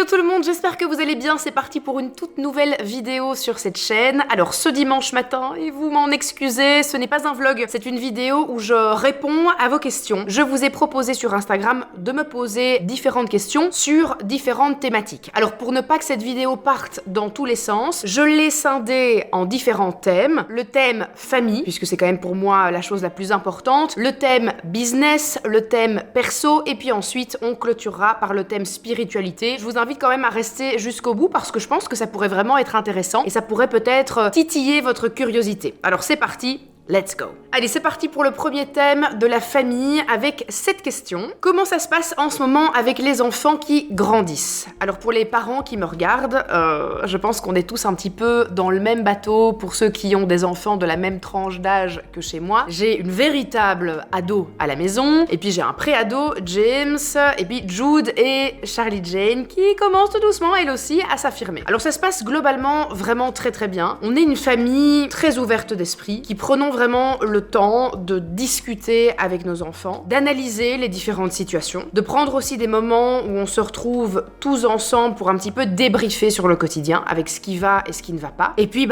tout le monde, j'espère que vous allez bien, c'est parti pour une toute nouvelle vidéo sur cette chaîne. Alors ce dimanche matin, et vous m'en excusez, ce n'est pas un vlog, c'est une vidéo où je réponds à vos questions. Je vous ai proposé sur Instagram de me poser différentes questions sur différentes thématiques. Alors pour ne pas que cette vidéo parte dans tous les sens, je l'ai scindée en différents thèmes. Le thème famille, puisque c'est quand même pour moi la chose la plus importante, le thème business, le thème perso, et puis ensuite on clôturera par le thème spiritualité. Je vous invite quand même à rester jusqu'au bout parce que je pense que ça pourrait vraiment être intéressant et ça pourrait peut-être titiller votre curiosité. Alors c'est parti, let's go. Allez, c'est parti pour le premier thème de la famille avec cette question. Comment ça se passe en ce moment avec les enfants qui grandissent? Alors pour les parents qui me regardent, je pense qu'on est tous un petit peu dans le même bateau pour ceux qui ont des enfants de la même tranche d'âge que chez moi. J'ai une véritable ado à la maison, et puis j'ai un pré-ado, James, et puis Jude et Charlie Jane qui commencent tout doucement, elle aussi, à s'affirmer. Alors ça se passe globalement vraiment très très bien. On est une famille très ouverte d'esprit, qui prenons vraiment le temps de discuter avec nos enfants, d'analyser les différentes situations, de prendre aussi des moments où on se retrouve tous ensemble pour un petit peu débriefer sur le quotidien, avec ce qui va et ce qui ne va pas. Et puis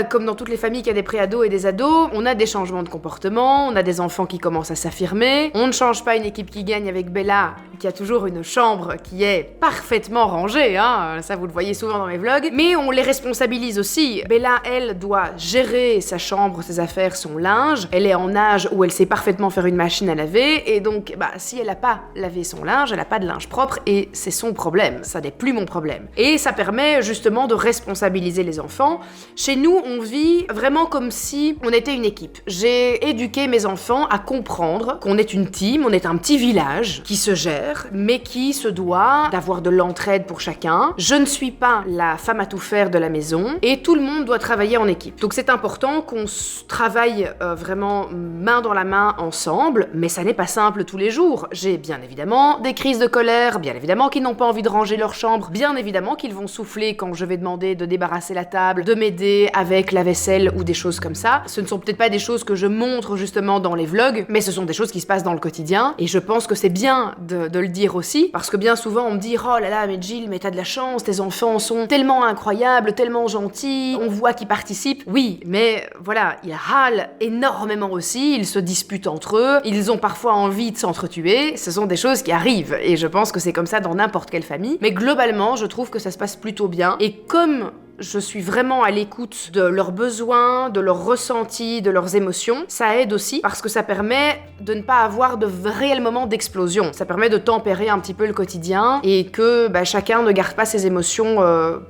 comme dans toutes les familles qui a des pré-ados et des ados, on a des changements de comportement, on a des enfants qui commencent à s'affirmer, on ne change pas une équipe qui gagne avec Bella, qui a toujours une chambre qui est parfaitement rangée, hein, ça vous le voyez souvent dans les vlogs, mais on les responsabilise aussi. Bella, elle, doit gérer sa chambre, ses affaires, son linge, elle est en âge où elle sait parfaitement faire une machine à laver, et donc si elle a pas lavé son linge, elle a pas de linge propre, et c'est son problème, ça n'est plus mon problème. Et ça permet justement de responsabiliser les enfants. Chez nous, on vit vraiment comme si on était une équipe. J'ai éduqué mes enfants à comprendre qu'on est une team, on est un petit village qui se gère, mais qui se doit d'avoir de l'entraide pour chacun. Je ne suis pas la femme à tout faire de la maison, et tout le monde doit travailler en équipe. Donc c'est important qu'on travaille vraiment main dans la main ensemble, mais ça n'est pas simple tous les jours. J'ai bien évidemment des crises de colère, bien évidemment qu'ils n'ont pas envie de ranger leur chambre, bien évidemment qu'ils vont souffler quand je vais demander de débarrasser la table, de m'aider avec la vaisselle ou des choses comme ça. Ce ne sont peut-être pas des choses que je montre justement dans les vlogs, mais ce sont des choses qui se passent dans le quotidien, et je pense que c'est bien de le dire aussi, parce que bien souvent on me dit « Oh là là, mais Jill, mais t'as de la chance, tes enfants sont tellement incroyables, tellement gentils, on voit qu'ils participent. » Oui, mais voilà, ils râlent énormément aussi, ils se disputent entre eux, ils ont parfois envie de s'entretuer, ce sont des choses qui arrivent, et je pense que c'est comme ça dans n'importe quelle famille, mais globalement, je trouve que ça se passe plutôt bien, et comme je suis vraiment à l'écoute de leurs besoins, de leurs ressentis, de leurs émotions, ça aide aussi parce que ça permet de ne pas avoir de réels moments d'explosion. Ça permet de tempérer un petit peu le quotidien et que chacun ne garde pas ses émotions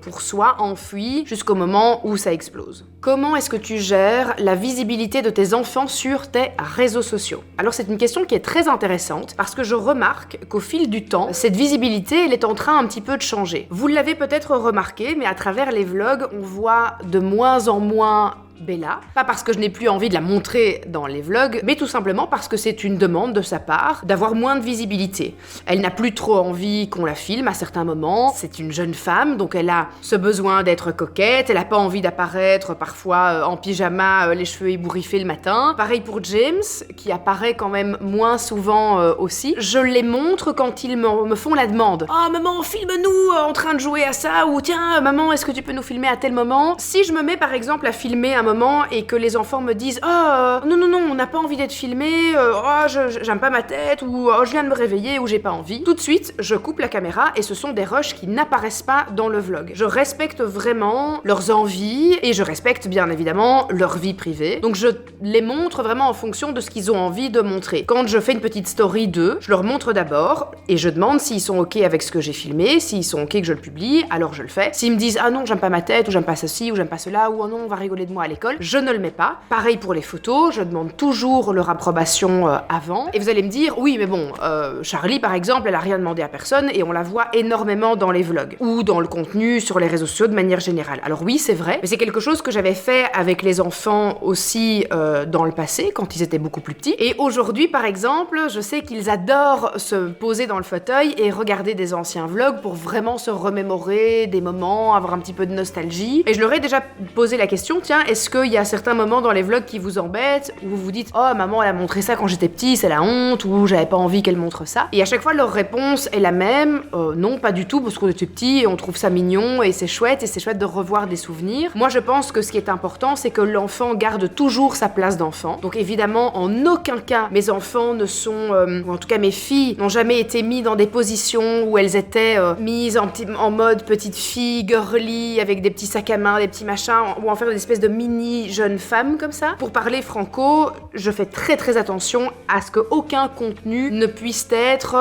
pour soi, enfouies, jusqu'au moment où ça explose. Comment est-ce que tu gères la visibilité de tes enfants sur tes réseaux sociaux? Alors c'est une question qui est très intéressante parce que je remarque qu'au fil du temps, cette visibilité, elle est en train un petit peu de changer. Vous l'avez peut-être remarqué, mais à travers les vlogs, on voit de moins en moins Bella, pas parce que je n'ai plus envie de la montrer dans les vlogs, mais tout simplement parce que c'est une demande de sa part d'avoir moins de visibilité. Elle n'a plus trop envie qu'on la filme à certains moments, c'est une jeune femme, donc elle a ce besoin d'être coquette, elle a pas envie d'apparaître parfois en pyjama, les cheveux ébouriffés le matin. Pareil pour James, qui apparaît quand même moins souvent aussi. Je les montre quand ils me font la demande. « Oh maman, filme-nous en train de jouer à ça » ou « Tiens maman, est-ce que tu peux nous filmer à tel moment ?» Si je me mets par exemple à filmer un moment et que les enfants me disent « Oh, non, on n'a pas envie d'être filmé, oh, j'aime pas ma tête » ou « Oh, je viens de me réveiller » ou « J'ai pas envie », tout de suite, je coupe la caméra et ce sont des rushs qui n'apparaissent pas dans le vlog. Je respecte vraiment leurs envies et je respecte bien évidemment leur vie privée. Donc je les montre vraiment en fonction de ce qu'ils ont envie de montrer. Quand je fais une petite story d'eux, je leur montre d'abord et je demande s'ils sont ok avec ce que j'ai filmé, s'ils sont ok que je le publie, alors je le fais. S'ils me disent « Ah non, j'aime pas ma tête » ou « J'aime pas ceci » ou « J'aime pas cela » ou « Oh non, on va rigoler de moi à l'école », je ne le mets pas. Pareil pour les photos, je demande toujours leur approbation avant. Et vous allez me dire, oui mais bon, Charlie par exemple, elle a rien demandé à personne et on la voit énormément dans les vlogs ou dans le contenu sur les réseaux sociaux de manière générale. Alors oui, c'est vrai, mais c'est quelque chose que j'avais fait avec les enfants aussi dans le passé, quand ils étaient beaucoup plus petits. Et aujourd'hui par exemple, je sais qu'ils adorent se poser dans le fauteuil et regarder des anciens vlogs pour vraiment se remémorer des moments, avoir un petit peu de nostalgie. Et je leur ai déjà posé la question, tiens, est-ce est-ce qu'il y a certains moments dans les vlogs qui vous embêtent, où vous vous dites « Oh, maman, elle a montré ça quand j'étais petit, c'est la honte » ou « J'avais pas envie qu'elle montre ça ». Et à chaque fois, leur réponse est la même. Non, pas du tout, parce qu'on était petits et on trouve ça mignon et c'est chouette de revoir des souvenirs. Moi, je pense que ce qui est important, c'est que l'enfant garde toujours sa place d'enfant. Donc évidemment, en aucun cas, mes enfants ne sont, ou en tout cas mes filles, n'ont jamais été mis dans des positions où elles étaient mises en mode petite fille, girly, avec des petits sacs à main, des petits machins, ou en faire une espèce de mini jeune femme comme ça. Pour parler franco, je fais très très attention à ce qu'aucun contenu ne puisse être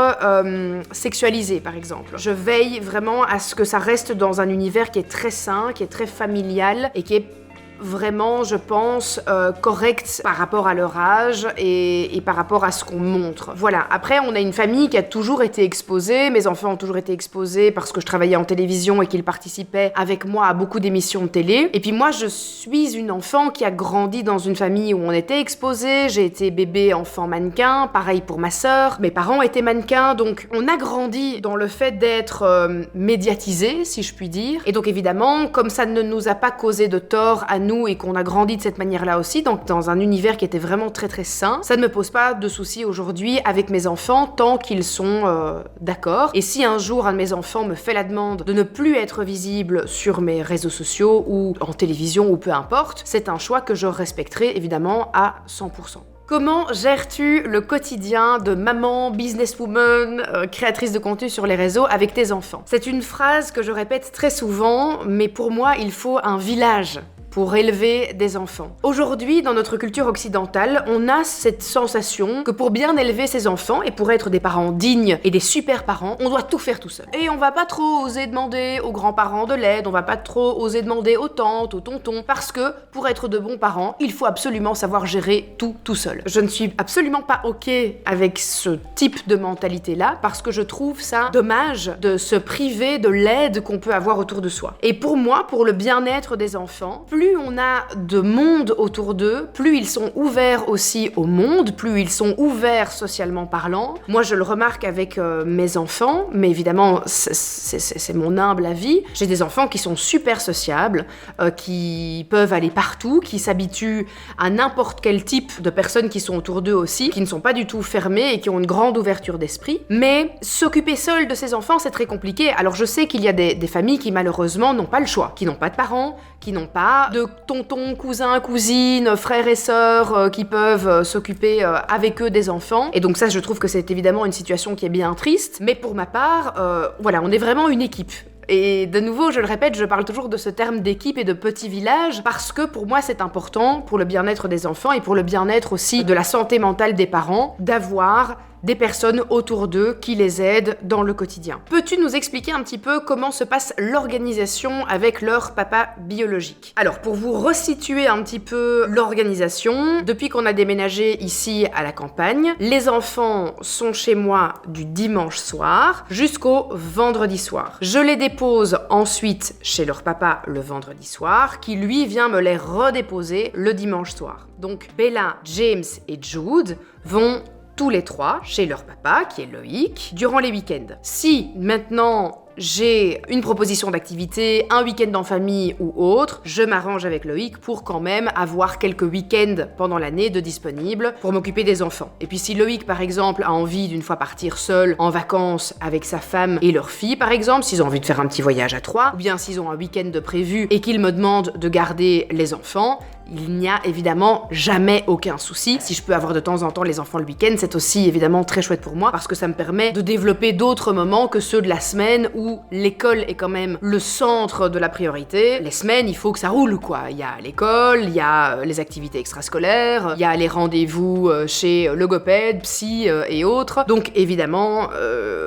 sexualisé, par exemple. Je veille vraiment à ce que ça reste dans un univers qui est très sain, qui est très familial et qui est vraiment, je pense, correct par rapport à leur âge et par rapport à ce qu'on montre. Voilà. Après, on a une famille qui a toujours été exposée. Mes enfants ont toujours été exposés parce que je travaillais en télévision et qu'ils participaient avec moi à beaucoup d'émissions de télé. Et puis moi, je suis une enfant qui a grandi dans une famille où on était exposés. J'ai été bébé, enfant, mannequin. Pareil pour ma sœur. Mes parents étaient mannequins. Donc, on a grandi dans le fait d'être médiatisés, si je puis dire. Et donc, évidemment, comme ça ne nous a pas causé de tort à nous et qu'on a grandi de cette manière-là aussi, donc dans un univers qui était vraiment très très sain, ça ne me pose pas de soucis aujourd'hui avec mes enfants tant qu'ils sont d'accord. Et si un jour un de mes enfants me fait la demande de ne plus être visible sur mes réseaux sociaux ou en télévision ou peu importe, c'est un choix que je respecterai évidemment à 100%. Comment gères-tu le quotidien de maman, businesswoman, créatrice de contenu sur les réseaux avec tes enfants? C'est une phrase que je répète très souvent, mais pour moi, il faut un village pour élever des enfants. Aujourd'hui, dans notre culture occidentale, on a cette sensation que pour bien élever ses enfants et pour être des parents dignes et des super parents, on doit tout faire tout seul. Et on va pas trop oser demander aux grands-parents de l'aide, on va pas trop oser demander aux tantes, aux tontons, parce que pour être de bons parents, il faut absolument savoir gérer tout seul. Je ne suis absolument pas ok avec ce type de mentalité-là, parce que je trouve ça dommage de se priver de l'aide qu'on peut avoir autour de soi. Et pour moi, pour le bien-être des enfants, plus on a de monde autour d'eux, plus ils sont ouverts aussi au monde, plus ils sont ouverts socialement parlant. Moi, je le remarque avec mes enfants, mais évidemment, c'est mon humble avis. J'ai des enfants qui sont super sociables, qui peuvent aller partout, qui s'habituent à n'importe quel type de personnes qui sont autour d'eux aussi, qui ne sont pas du tout fermés et qui ont une grande ouverture d'esprit. Mais s'occuper seul de ses enfants, c'est très compliqué. Alors je sais qu'il y a des familles qui malheureusement n'ont pas le choix, qui n'ont pas de parents, qui n'ont pas de tontons, cousins, cousines, frères et sœurs qui peuvent s'occuper avec eux des enfants. Et donc ça, je trouve que c'est évidemment une situation qui est bien triste. Mais pour ma part, voilà, on est vraiment une équipe. Et de nouveau, je le répète, je parle toujours de ce terme d'équipe et de petit village parce que pour moi, c'est important pour le bien-être des enfants et pour le bien-être aussi de la santé mentale des parents d'avoir des personnes autour d'eux qui les aident dans le quotidien. Peux-tu nous expliquer un petit peu comment se passe l'organisation avec leur papa biologique? Alors, pour vous resituer un petit peu l'organisation, depuis qu'on a déménagé ici à la campagne, les enfants sont chez moi du dimanche soir jusqu'au vendredi soir. Je les dépose ensuite chez leur papa le vendredi soir, qui lui vient me les redéposer le dimanche soir. Donc, Bella, James et Jude vont tous les trois chez leur papa, qui est Loïc, durant les week-ends. Si maintenant j'ai une proposition d'activité, un week-end en famille ou autre, je m'arrange avec Loïc pour quand même avoir quelques week-ends pendant l'année de disponibles pour m'occuper des enfants. Et puis si Loïc, par exemple, a envie d'une fois partir seul en vacances avec sa femme et leur fille, par exemple, s'ils ont envie de faire un petit voyage à trois, ou bien s'ils ont un week-end de prévu et qu'ils me demandent de garder les enfants, il n'y a évidemment jamais aucun souci. Si je peux avoir de temps en temps les enfants le week-end, c'est aussi évidemment très chouette pour moi parce que ça me permet de développer d'autres moments que ceux de la semaine où l'école est quand même le centre de la priorité. Les semaines, il faut que ça roule quoi. Il y a l'école, il y a les activités extrascolaires, il y a les rendez-vous chez logopède, psy et autres. Donc évidemment,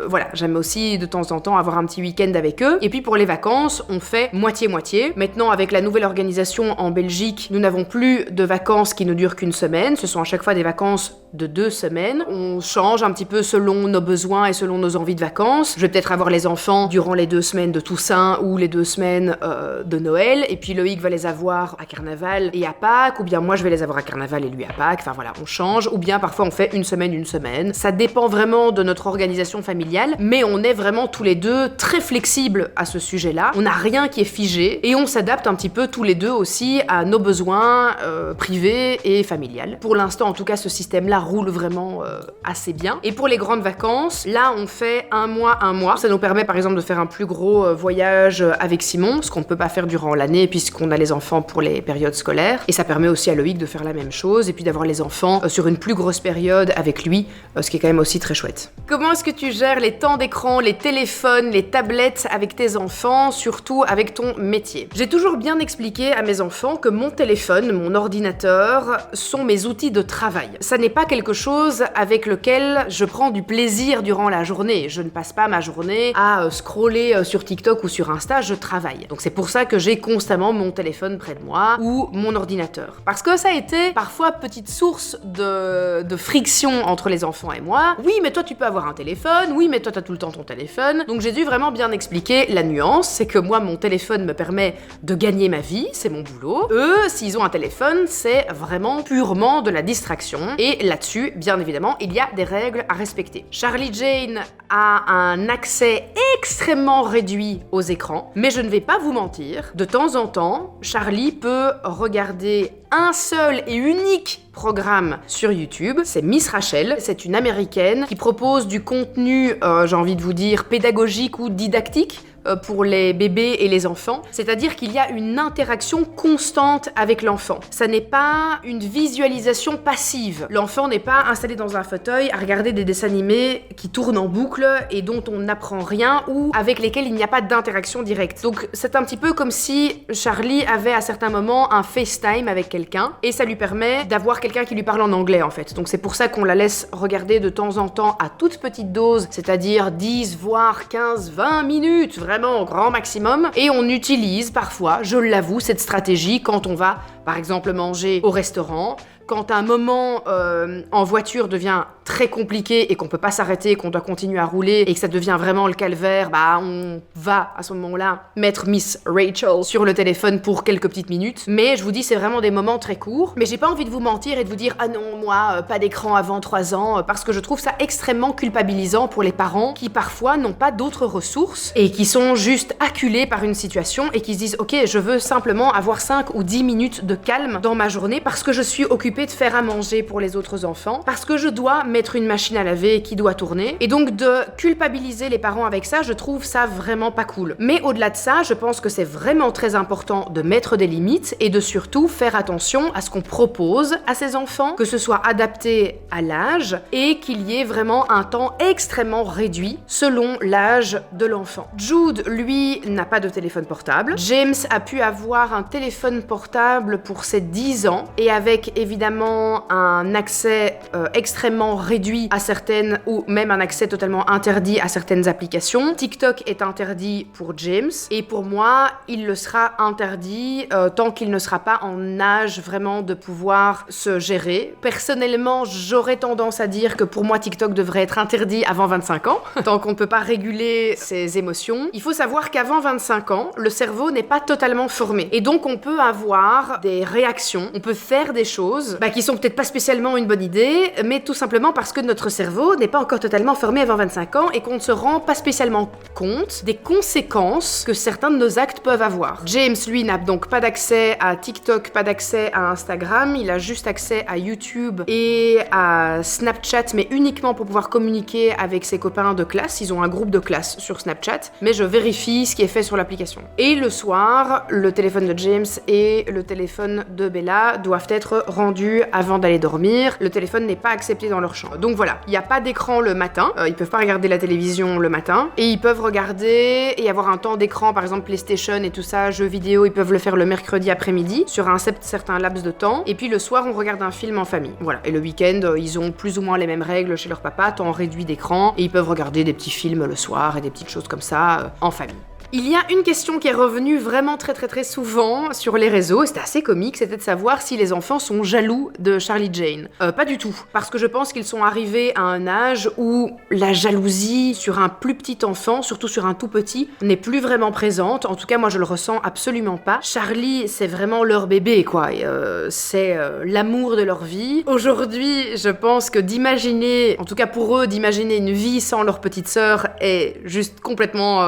voilà, j'aime aussi de temps en temps avoir un petit week-end avec eux. Et puis pour les vacances, on fait moitié-moitié. Maintenant, avec la nouvelle organisation en Belgique, nous n'avons plus de vacances qui ne durent qu'une semaine. Ce sont à chaque fois des vacances de 2 semaines. On change un petit peu selon nos besoins et selon nos envies de vacances. Je vais peut-être avoir les enfants durant les 2 semaines de Toussaint ou les 2 semaines de Noël, et puis Loïc va les avoir à Carnaval et à Pâques, ou bien moi je vais les avoir à Carnaval et lui à Pâques. Enfin voilà, on change, ou bien parfois on fait une semaine. Ça dépend vraiment de notre organisation familiale, mais on est vraiment tous les deux très flexibles à ce sujet-là. On n'a rien qui est figé et on s'adapte un petit peu tous les deux aussi à nos besoins privés et familiales. Pour l'instant, en tout cas, ce système-là roule vraiment assez bien. Et pour les grandes vacances, là, on fait 1 mois. Ça nous permet, par exemple, de faire un plus gros voyage avec Simon, ce qu'on ne peut pas faire durant l'année puisqu'on a les enfants pour les périodes scolaires. Et ça permet aussi à Loïc de faire la même chose et puis d'avoir les enfants sur une plus grosse période avec lui, ce qui est quand même aussi très chouette. Comment est-ce que tu gères les temps d'écran, les téléphones, les tablettes avec tes enfants, surtout avec ton métier? J'ai toujours bien expliqué à mes enfants que mon téléphone, mon ordinateur, sont mes outils de travail. Ça n'est pas quelque chose avec lequel je prends du plaisir durant la journée. Je ne passe pas ma journée à scroller sur TikTok ou sur Insta, je travaille. Donc c'est pour ça que j'ai constamment mon téléphone près de moi ou mon ordinateur. Parce que ça a été parfois petite source de friction entre les enfants et moi. Oui, mais toi tu peux avoir un téléphone, oui, mais toi t'as tout le temps ton téléphone. Donc j'ai dû vraiment bien expliquer la nuance, c'est que moi mon téléphone me permet de gagner ma vie, c'est mon boulot. Eux, s'ils ont un téléphone, c'est vraiment purement de la distraction. Et là-dessus, bien évidemment, il y a des règles à respecter. Charlie Jane a un accès extrêmement réduit aux écrans, mais je ne vais pas vous mentir, de temps en temps, Charlie peut regarder un seul et unique programme sur YouTube, c'est Miss Rachel, c'est une américaine qui propose du contenu, j'ai envie de vous dire, pédagogique ou didactique, pour les bébés et les enfants, c'est-à-dire qu'il y a une interaction constante avec l'enfant. Ça n'est pas une visualisation passive. L'enfant n'est pas installé dans un fauteuil à regarder des dessins animés qui tournent en boucle et dont on n'apprend rien ou avec lesquels il n'y a pas d'interaction directe. Donc c'est un petit peu comme si Charlie avait à certains moments un FaceTime avec quelqu'un et ça lui permet d'avoir quelqu'un qui lui parle en anglais en fait. Donc c'est pour ça qu'on la laisse regarder de temps en temps à toute petite dose, c'est-à-dire 10 voire 15, 20 minutes, vraiment au grand maximum, et on utilise parfois, je l'avoue, cette stratégie quand on va par exemple manger au restaurant, quand un moment en voiture devient très compliqué et qu'on peut pas s'arrêter, qu'on doit continuer à rouler et que ça devient vraiment le calvaire, bah on va à ce moment-là mettre Miss Rachel sur le téléphone pour quelques petites minutes. Mais je vous dis, c'est vraiment des moments très courts. Mais j'ai pas envie de vous mentir et de vous dire ah non, moi, pas d'écran avant 3 ans, parce que je trouve ça extrêmement culpabilisant pour les parents qui parfois n'ont pas d'autres ressources et qui sont juste acculés par une situation et qui se disent ok, je veux simplement avoir 5 ou 10 minutes de calme dans ma journée parce que je suis occupée de faire à manger pour les autres enfants, parce que je dois mettre une machine à laver qui doit tourner, et donc de culpabiliser les parents avec ça, je trouve ça vraiment pas cool. Mais au-delà de ça, je pense que c'est vraiment très important de mettre des limites et de surtout faire attention à ce qu'on propose à ses enfants, que ce soit adapté à l'âge et qu'il y ait vraiment un temps extrêmement réduit selon l'âge de l'enfant. Jude, lui, n'a pas de téléphone portable. James a pu avoir un téléphone portable pour ses 10 ans et avec évidemment un accès extrêmement réduit à certaines, ou même un accès totalement interdit à certaines applications. TikTok est interdit pour James et pour moi, il le sera interdit tant qu'il ne sera pas en âge vraiment de pouvoir se gérer. Personnellement, j'aurais tendance à dire que pour moi, TikTok devrait être interdit avant 25 ans, tant qu'on ne peut pas réguler ses émotions. Il faut savoir qu'avant 25 ans, le cerveau n'est pas totalement formé et donc on peut avoir des réactions, on peut faire des choses qui sont peut-être pas spécialement une bonne idée, mais tout simplement parce que notre cerveau n'est pas encore totalement formé avant 25 ans et qu'on ne se rend pas spécialement compte des conséquences que certains de nos actes peuvent avoir. James, lui, n'a donc pas d'accès à TikTok, pas d'accès à Instagram, il a juste accès à YouTube et à Snapchat, mais uniquement pour pouvoir communiquer avec ses copains de classe. Ils ont un groupe de classe sur Snapchat, mais je vérifie ce qui est fait sur l'application. Et le soir, le téléphone de James et le téléphone de Bella doivent être rendus avant d'aller dormir. Le téléphone n'est pas accepté dans leur chambre. Donc voilà, il n'y a pas d'écran le matin, ils peuvent pas regarder la télévision le matin, et ils peuvent regarder et avoir un temps d'écran, par exemple PlayStation et tout ça, jeux vidéo, ils peuvent le faire le mercredi après-midi, sur un certain laps de temps, et puis le soir, on regarde un film en famille. Voilà, et le week-end, ils ont plus ou moins les mêmes règles chez leur papa, temps réduit d'écran, et ils peuvent regarder des petits films le soir et des petites choses comme ça en famille. Il y a une question qui est revenue vraiment très souvent sur les réseaux, c'était assez comique, c'était de savoir si les enfants sont jaloux de Charlie Jane. Pas du tout, parce que je pense qu'ils sont arrivés à un âge où la jalousie sur un plus petit enfant, surtout sur un tout petit, n'est plus vraiment présente. En tout cas, moi je le ressens absolument pas. Charlie, c'est vraiment leur bébé, quoi. C'est l'amour de leur vie. Aujourd'hui, je pense que d'imaginer, en tout cas pour eux, d'imaginer une vie sans leur petite sœur est juste complètement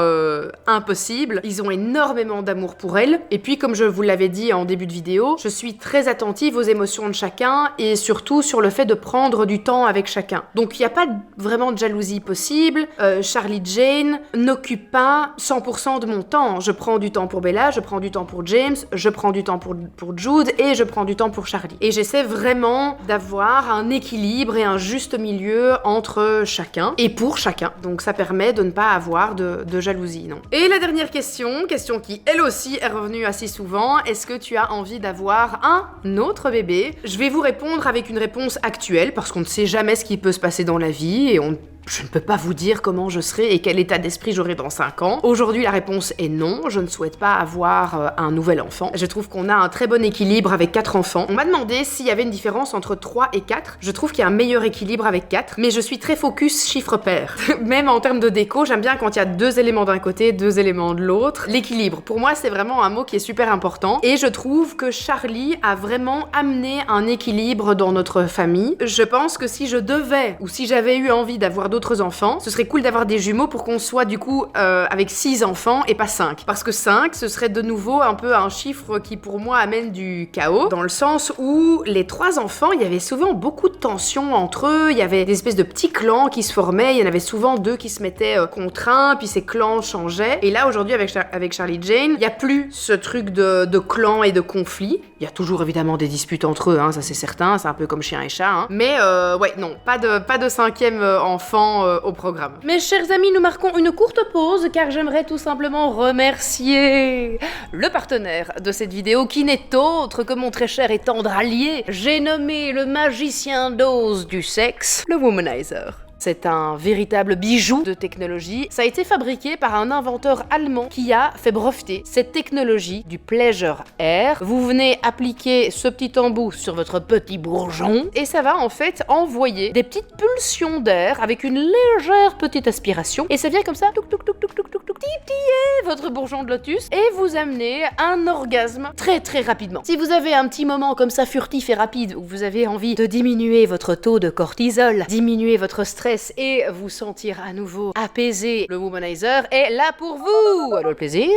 impossible. Ils ont énormément d'amour pour elle. Et puis, comme je vous l'avais dit en début de vidéo, je suis très attentive aux émotions de chacun et surtout sur le fait de prendre du temps avec chacun. Donc, il n'y a pas vraiment de jalousie possible. Charlie Jane n'occupe pas 100% de mon temps. Je prends du temps pour Bella, je prends du temps pour James, je prends du temps pour Jude et je prends du temps pour Charlie. Et j'essaie vraiment d'avoir un équilibre et un juste milieu entre chacun et pour chacun. Donc ça permet de ne pas avoir de jalousie, non. Et la dernière question qui elle aussi est revenue assez souvent, est-ce que tu as envie d'avoir un autre bébé? Je vais vous répondre avec une réponse actuelle parce qu'on ne sait jamais ce qui peut se passer dans la vie et je ne peux pas vous dire comment je serai et quel état d'esprit j'aurai dans 5 ans. Aujourd'hui, la réponse est non. Je ne souhaite pas avoir un nouvel enfant. Je trouve qu'on a un très bon équilibre avec 4 enfants. On m'a demandé s'il y avait une différence entre 3 et 4. Je trouve qu'il y a un meilleur équilibre avec 4, mais je suis très focus chiffre pair. Même en termes de déco, j'aime bien quand il y a 2 éléments d'un côté, 2 éléments de l'autre. L'équilibre, pour moi, c'est vraiment un mot qui est super important. Et je trouve que Charlie a vraiment amené un équilibre dans notre famille. Je pense que si je devais, ou si j'avais eu envie d'avoir d'autres enfants, ce serait cool d'avoir des jumeaux pour qu'on soit du coup avec 6 enfants et pas 5. Parce que 5, ce serait de nouveau un peu un chiffre qui pour moi amène du chaos, dans le sens où les 3 enfants, il y avait souvent beaucoup de tensions entre eux, il y avait des espèces de petits clans qui se formaient, il y en avait souvent 2 qui se mettaient contre un, puis ces clans changeaient. Et là aujourd'hui avec Charlie Jane, il n'y a plus ce truc de clans et de conflits. Il y a toujours évidemment des disputes entre eux, hein, ça c'est certain, c'est un peu comme chien et chat. Hein. Mais ouais, non, pas de 5e enfant au programme. Mes chers amis, nous marquons une courte pause car j'aimerais tout simplement remercier le partenaire de cette vidéo qui n'est autre que mon très cher et tendre allié. J'ai nommé le magicien d'ose du sexe, le Womanizer. C'est un véritable bijou de technologie. Ça a été fabriqué par un inventeur allemand qui a fait breveter cette technologie du Pleasure Air. Vous venez appliquer ce petit embout sur votre petit bourgeon et ça va en fait envoyer des petites pulsions d'air avec une légère petite aspiration et ça vient comme ça, titiller votre bourgeon de lotus et vous amener un orgasme très rapidement. Si vous avez un petit moment comme ça furtif et rapide où vous avez envie de diminuer votre taux de cortisol, diminuer votre stress et vous sentir à nouveau apaisé, le Womanizer est là pour vous. Alors le plaisir,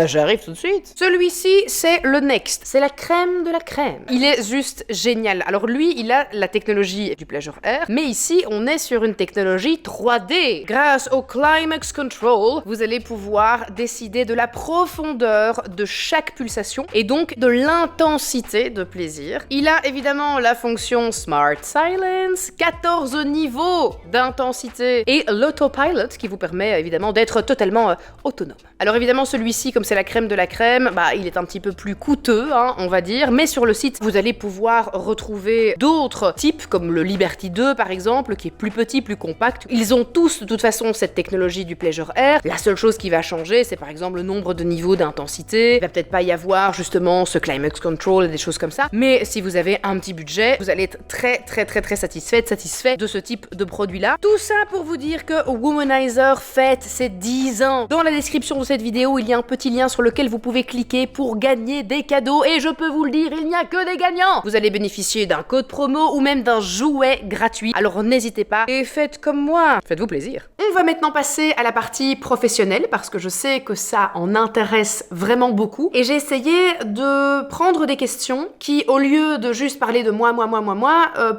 j'arrive tout de suite. Celui-ci, c'est le Next. C'est la crème de la crème. Il est juste génial. Alors lui, il a la technologie du Pleasure Air, mais ici, on est sur une technologie 3D. Grâce au Climax Control, vous allez pouvoir décider de la profondeur de chaque pulsation et donc de l'intensité de plaisir. Il a évidemment la fonction Smart Silence, 14 niveaux d'intensité et l'autopilot qui vous permet évidemment d'être totalement autonome. Alors évidemment celui-ci, comme c'est la crème de la crème, il est un petit peu plus coûteux, hein, on va dire, mais sur le site vous allez pouvoir retrouver d'autres types comme le Liberty 2 par exemple, qui est plus petit, plus compact. Ils ont tous de toute façon cette technologie du Pleasure Air. La seule chose qui va changer, c'est par exemple le nombre de niveaux d'intensité. Il va peut-être pas y avoir justement ce Climax Control et des choses comme ça, mais si vous avez un petit budget, vous allez être très satisfait de ce type de produit là. Tout ça pour vous dire que Womanizer fête ses 10 ans. Dans la description de cette vidéo, il y a un petit lien sur lequel vous pouvez cliquer pour gagner des cadeaux et je peux vous le dire, il n'y a que des gagnants. Vous allez bénéficier d'un code promo ou même d'un jouet gratuit. Alors n'hésitez pas et faites comme moi. Faites-vous plaisir. On va maintenant passer à la partie professionnelle parce que je sais que ça en intéresse vraiment beaucoup et j'ai essayé de prendre des questions qui, au lieu de juste parler de moi,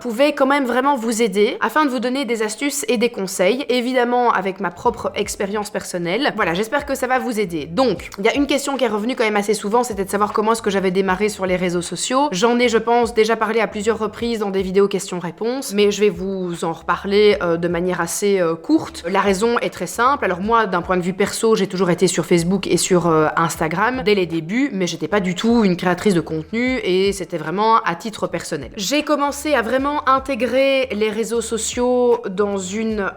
pouvaient quand même vraiment vous aider afin de vous donner des astuces et des conseils, évidemment avec ma propre expérience personnelle. Voilà, j'espère que ça va vous aider. Donc, il y a une question qui est revenue quand même assez souvent, c'était de savoir comment est-ce que j'avais démarré sur les réseaux sociaux. J'en ai, je pense, déjà parlé à plusieurs reprises dans des vidéos questions-réponses, mais je vais vous en reparler de manière assez courte. La raison est très simple. Alors moi, d'un point de vue perso, j'ai toujours été sur Facebook et sur Instagram dès les débuts, mais j'étais pas du tout une créatrice de contenu et c'était vraiment à titre personnel. J'ai commencé à vraiment intégrer les réseaux sociaux dans une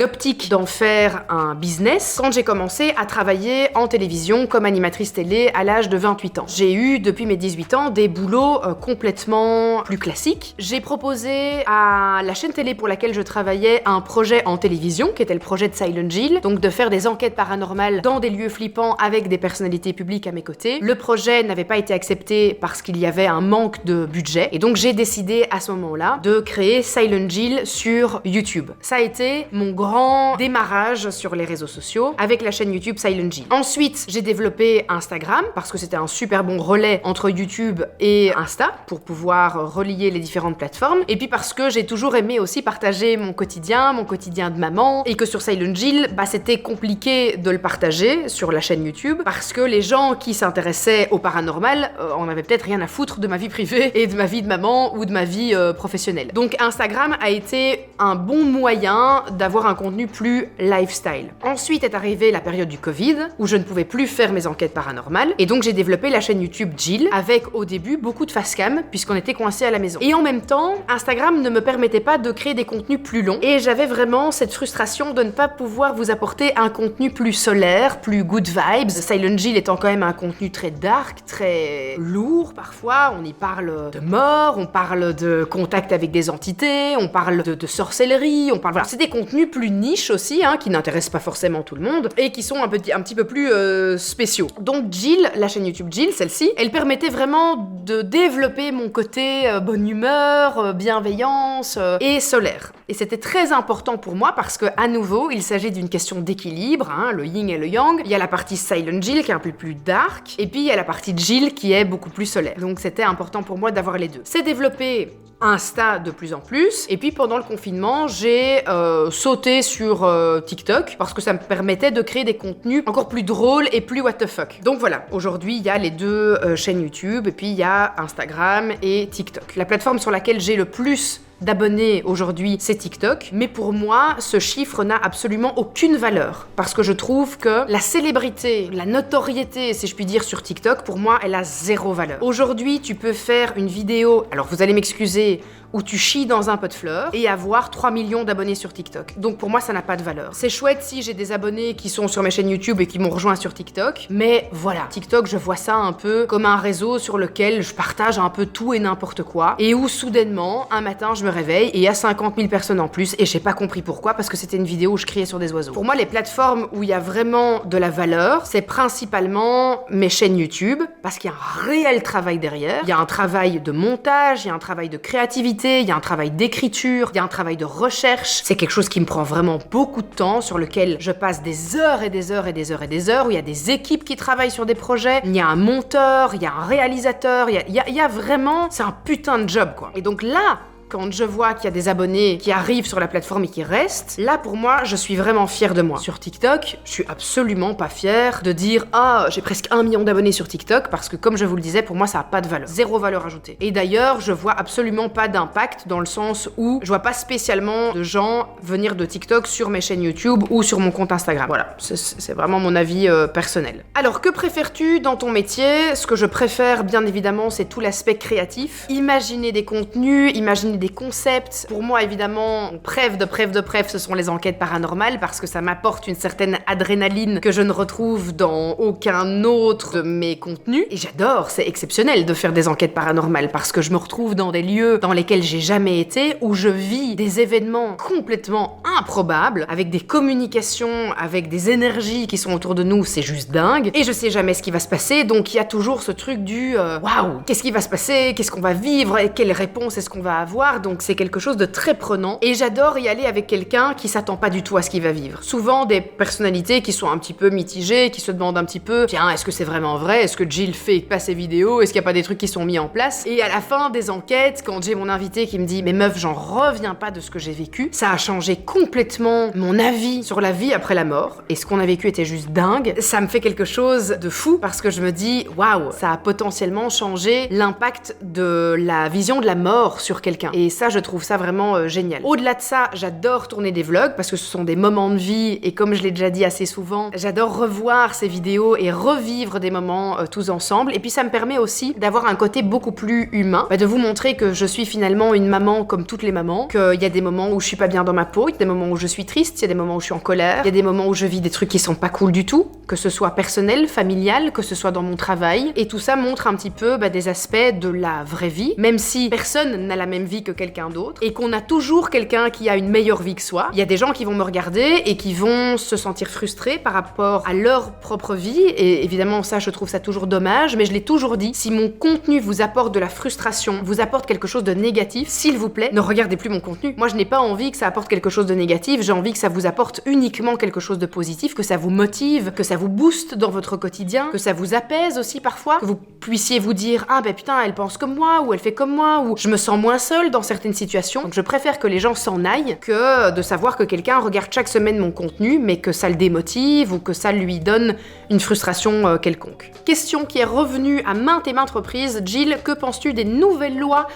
optique d'en faire un business quand j'ai commencé à travailler en télévision comme animatrice télé à l'âge de 28 ans. J'ai eu depuis mes 18 ans des boulots complètement plus classiques. J'ai proposé à la chaîne télé pour laquelle je travaillais un projet en télévision qui était le projet de Silent Jill, donc de faire des enquêtes paranormales dans des lieux flippants avec des personnalités publiques à mes côtés. Le projet n'avait pas été accepté parce qu'il y avait un manque de budget et donc j'ai décidé à ce moment-là de créer Silent Jill sur YouTube. Ça a été mon grand démarrage sur les réseaux sociaux avec la chaîne YouTube Silent Jill. Ensuite, j'ai développé Instagram parce que c'était un super bon relais entre YouTube et Insta pour pouvoir relier les différentes plateformes et puis parce que j'ai toujours aimé aussi partager mon quotidien de maman et que sur Silent Jill, c'était compliqué de le partager sur la chaîne YouTube parce que les gens qui s'intéressaient au paranormal en avaient peut-être rien à foutre de ma vie privée et de ma vie de maman ou de ma vie professionnelle. Donc Instagram a été un bon moyen d'avoir un contenu plus lifestyle. Ensuite est arrivée la période du Covid où je ne pouvais plus faire mes enquêtes paranormales et donc j'ai développé la chaîne YouTube Jill avec au début beaucoup de facecam puisqu'on était coincés à la maison. Et en même temps, Instagram ne me permettait pas de créer des contenus plus longs et j'avais vraiment cette frustration de ne pas pouvoir vous apporter un contenu plus solaire, plus good vibes. Silent Jill étant quand même un contenu très dark, très lourd parfois. On y parle de mort, on parle de contact avec des entités, on parle de sorcellerie, on parle... Voilà. C'est des contenus plus niches aussi, qui n'intéressent pas forcément tout le monde et qui sont un petit peu plus spéciaux. Donc Jill, la chaîne YouTube Jill, celle-ci, elle permettait vraiment de développer mon côté bonne humeur, bienveillance et solaire. Et c'était très important pour moi parce que, à nouveau, il s'agit d'une question d'équilibre, le yin et le yang. Il y a la partie Silent Jill qui est un peu plus dark, et puis il y a la partie Jill qui est beaucoup plus solaire. Donc c'était important pour moi d'avoir les deux. C'est développé Insta de plus en plus, et puis pendant le confinement, j'ai sauté sur TikTok parce que ça me permettait de créer des contenus encore plus drôles et plus what the fuck. Donc voilà, aujourd'hui il y a les deux chaînes YouTube, et puis il y a Instagram et TikTok. La plateforme sur laquelle j'ai le plus d'abonnés aujourd'hui, c'est TikTok, mais pour moi, ce chiffre n'a absolument aucune valeur, parce que je trouve que la célébrité, la notoriété, si je puis dire, sur TikTok, pour moi, elle a zéro valeur. Aujourd'hui, tu peux faire une vidéo, alors vous allez m'excuser, où tu chies dans un pot de fleurs et avoir 3 millions d'abonnés sur TikTok. Donc pour moi, ça n'a pas de valeur. C'est chouette si j'ai des abonnés qui sont sur mes chaînes YouTube et qui m'ont rejoint sur TikTok, mais voilà, TikTok, je vois ça un peu comme un réseau sur lequel je partage un peu tout et n'importe quoi, et où soudainement, un matin, je me réveille et il y a 50 000 personnes en plus, et j'ai pas compris pourquoi, parce que c'était une vidéo où je criais sur des oiseaux. Pour moi, les plateformes où il y a vraiment de la valeur, c'est principalement mes chaînes YouTube, parce qu'il y a un réel travail derrière. Il y a un travail de montage, il y a un travail de créativité, il y a un travail d'écriture, il y a un travail de recherche. C'est quelque chose qui me prend vraiment beaucoup de temps, sur lequel je passe des heures et des heures et des heures et des heures, où il y a des équipes qui travaillent sur des projets, il y a un monteur, il y a un réalisateur, il y a vraiment... C'est un putain de job, quoi. Et donc là, quand je vois qu'il y a des abonnés qui arrivent sur la plateforme et qui restent, là pour moi, je suis vraiment fière de moi. Sur TikTok, je suis absolument pas fière de dire « Ah, j'ai presque 1 million d'abonnés sur TikTok » parce que comme je vous le disais, pour moi ça a pas de valeur. Zéro valeur ajoutée. Et d'ailleurs, je vois absolument pas d'impact dans le sens où je vois pas spécialement de gens venir de TikTok sur mes chaînes YouTube ou sur mon compte Instagram. Voilà, c'est vraiment mon avis personnel. Alors, que préfères-tu dans ton métier? Ce que je préfère, bien évidemment, c'est tout l'aspect créatif. Imaginer des contenus, imaginer des concepts. Pour moi, évidemment, préf, ce sont les enquêtes paranormales parce que ça m'apporte une certaine adrénaline que je ne retrouve dans aucun autre de mes contenus. Et j'adore, c'est exceptionnel de faire des enquêtes paranormales parce que je me retrouve dans des lieux dans lesquels j'ai jamais été, où je vis des événements complètement improbables, avec des communications, avec des énergies qui sont autour de nous, c'est juste dingue. Et je sais jamais ce qui va se passer, donc il y a toujours ce truc du waouh, qu'est-ce qui va se passer, qu'est-ce qu'on va vivre, et quelle réponse est-ce qu'on va avoir. Donc c'est quelque chose de très prenant et j'adore y aller avec quelqu'un qui s'attend pas du tout à ce qu'il va vivre. Souvent des personnalités qui sont un petit peu mitigées, qui se demandent un petit peu tiens, est-ce que c'est vraiment vrai, est-ce que Jill fait pas ses vidéos, est-ce qu'il y a pas des trucs qui sont mis en place. Et à la fin des enquêtes, quand j'ai mon invité qui me dit mais meuf, j'en reviens pas de ce que j'ai vécu, ça a changé complètement mon avis sur la vie après la mort et ce qu'on a vécu était juste dingue, ça me fait quelque chose de fou parce que je me dis waouh, ça a potentiellement changé l'impact de la vision de la mort sur quelqu'un. Et ça, je trouve ça vraiment génial. Au-delà de ça, j'adore tourner des vlogs parce que ce sont des moments de vie et comme je l'ai déjà dit assez souvent, j'adore revoir ces vidéos et revivre des moments tous ensemble. Et puis ça me permet aussi d'avoir un côté beaucoup plus humain, de vous montrer que je suis finalement une maman comme toutes les mamans, qu'il y a des moments où je suis pas bien dans ma peau, il y a des moments où je suis triste, il y a des moments où je suis en colère, il y a des moments où je vis des trucs qui sont pas cool du tout, que ce soit personnel, familial, que ce soit dans mon travail. Et tout ça montre un petit peu des aspects de la vraie vie, même si personne n'a la même vie que quelqu'un d'autre et qu'on a toujours quelqu'un qui a une meilleure vie que soi. Il y a des gens qui vont me regarder et qui vont se sentir frustrés par rapport à leur propre vie et évidemment ça je trouve ça toujours dommage, mais je l'ai toujours dit, si mon contenu vous apporte de la frustration, vous apporte quelque chose de négatif, s'il vous plaît, ne regardez plus mon contenu. Moi je n'ai pas envie que ça apporte quelque chose de négatif, j'ai envie que ça vous apporte uniquement quelque chose de positif, que ça vous motive, que ça vous booste dans votre quotidien, que ça vous apaise aussi parfois, que vous puissiez vous dire ah ben putain elle pense comme moi, ou elle fait comme moi, ou je me sens moins seule dans certaines situations. Donc je préfère que les gens s'en aillent que de savoir que quelqu'un regarde chaque semaine mon contenu mais que ça le démotive ou que ça lui donne une frustration quelconque. Question qui est revenue à maintes et maintes reprises. Jill, que penses-tu des nouvelles lois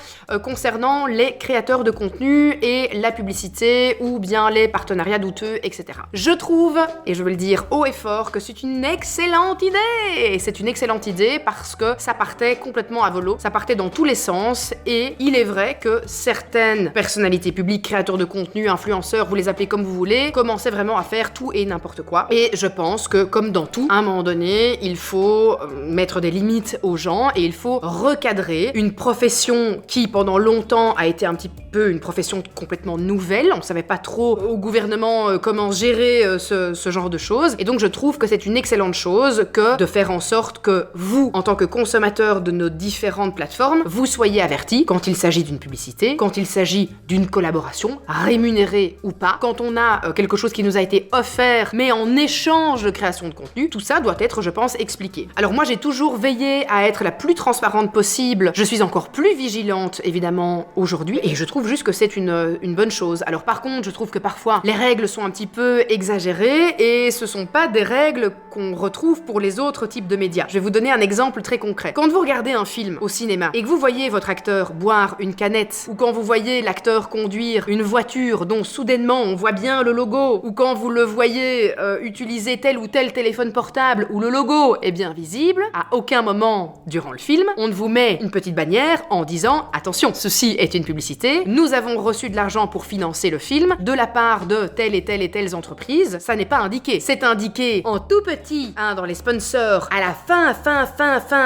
concernant les créateurs de contenu et la publicité ou bien les partenariats douteux, etc. Je trouve, et je veux le dire haut et fort, que c'est une excellente idée. C'est une excellente idée parce que ça partait complètement à volo, ça partait dans tous les sens et il est vrai que certaines personnalités publiques, créateurs de contenu, influenceurs, vous les appelez comme vous voulez, commençaient vraiment à faire tout et n'importe quoi. Et je pense que comme dans tout, à un moment donné, il faut mettre des limites aux gens et il faut recadrer une profession qui pendant longtemps a été un petit peu une profession complètement nouvelle. On savait pas trop au gouvernement comment gérer ce genre de choses. Et donc je trouve que c'est une excellente chose que de faire en sorte que vous, en tant que consommateur de nos différentes plateformes, vous soyez avertis quand il s'agit d'une publicité, quand il s'agit d'une collaboration, rémunérée ou pas, quand on a quelque chose qui nous a été offert mais en échange de création de contenu, tout ça doit être, je pense, expliqué. Alors moi j'ai toujours veillé à être la plus transparente possible, je suis encore plus vigilante évidemment aujourd'hui et je trouve juste que c'est une bonne chose. Alors par contre je trouve que parfois les règles sont un petit peu exagérées et ce sont pas des règles qu'on retrouve pour les autres types de médias. Je vais vous donner un exemple très concret. Quand vous regardez un film au cinéma et que vous voyez votre acteur boire une canette ou quand vous voyez l'acteur conduire une voiture dont soudainement on voit bien le logo ou quand vous le voyez utiliser tel ou tel téléphone portable où le logo est bien visible, à aucun moment durant le film, on ne vous met une petite bannière en disant « Attention, ceci est une publicité, nous avons reçu de l'argent pour financer le film de la part de telle et telle et telles entreprises. » Ça n'est pas indiqué. C'est indiqué en tout petit dans les sponsors à la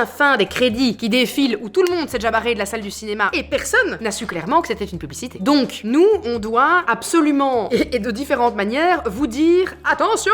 fin des crédits qui défilent où tout le monde s'est déjà barré de la salle du cinéma et personne n'a su clairement que c'était une publicité. Donc, nous, on doit absolument, et de différentes manières, vous dire « Attention,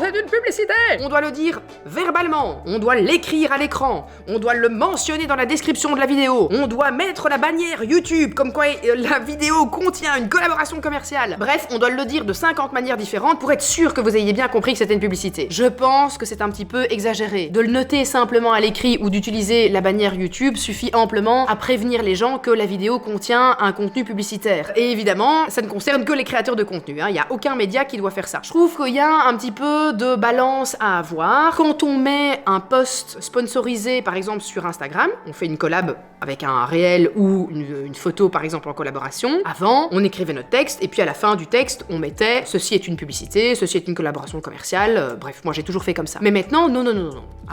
c'est une publicité !» On doit le dire verbalement, on doit l'écrire à l'écran, on doit le mentionner dans la description de la vidéo, on doit mettre la bannière YouTube comme quoi la vidéo contient une collaboration commerciale. Bref, on doit le dire de 50 manières différentes pour être sûr que vous ayez bien compris que c'était une publicité. Je pense que c'est un petit peu exagéré. De le noter simplement à l'écrit ou d'utiliser la bannière YouTube suffit amplement à prévenir les gens que la vidéo contient un contenu publicitaire. Et évidemment, ça ne concerne que les créateurs de contenu, il n'y a aucun média qui doit faire ça. Je trouve qu'il y a un petit peu de balance à avoir. Quand on met un post sponsorisé, par exemple sur Instagram, on fait une collab avec un réel ou une photo par exemple en collaboration. Avant, on écrivait notre texte et puis à la fin du texte, on mettait ceci est une publicité, ceci est une collaboration commerciale, bref, moi j'ai toujours fait comme ça. Mais maintenant, non.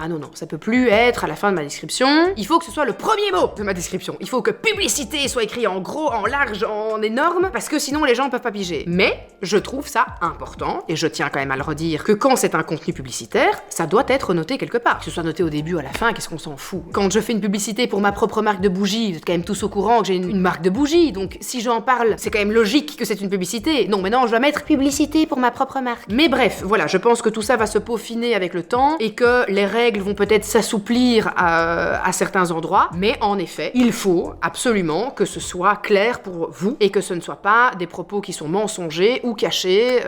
Ah non, ça peut plus être à la fin de ma description. Il faut que ce soit le premier mot de ma description. Il faut que publicité soit écrit en gros, en large, en énorme, parce que sinon les gens peuvent pas piger. Mais je trouve ça important, et je tiens quand même à le redire, que quand c'est un contenu publicitaire, ça doit être noté quelque part. Que ce soit noté au début ou à la fin, qu'est-ce qu'on s'en fout. Quand je fais une publicité pour ma propre marque de bougies, vous êtes quand même tous au courant que j'ai une marque de bougies, donc si j'en parle, c'est quand même logique que c'est une publicité. Non, mais non, je dois mettre publicité pour ma propre marque. Mais bref, voilà, je pense que tout ça va se peaufiner avec le temps, et que les règles vont peut-être s'assouplir à certains endroits, mais en effet, il faut absolument que ce soit clair pour vous, et que ce ne soit pas des propos qui sont mensongers ou cachés,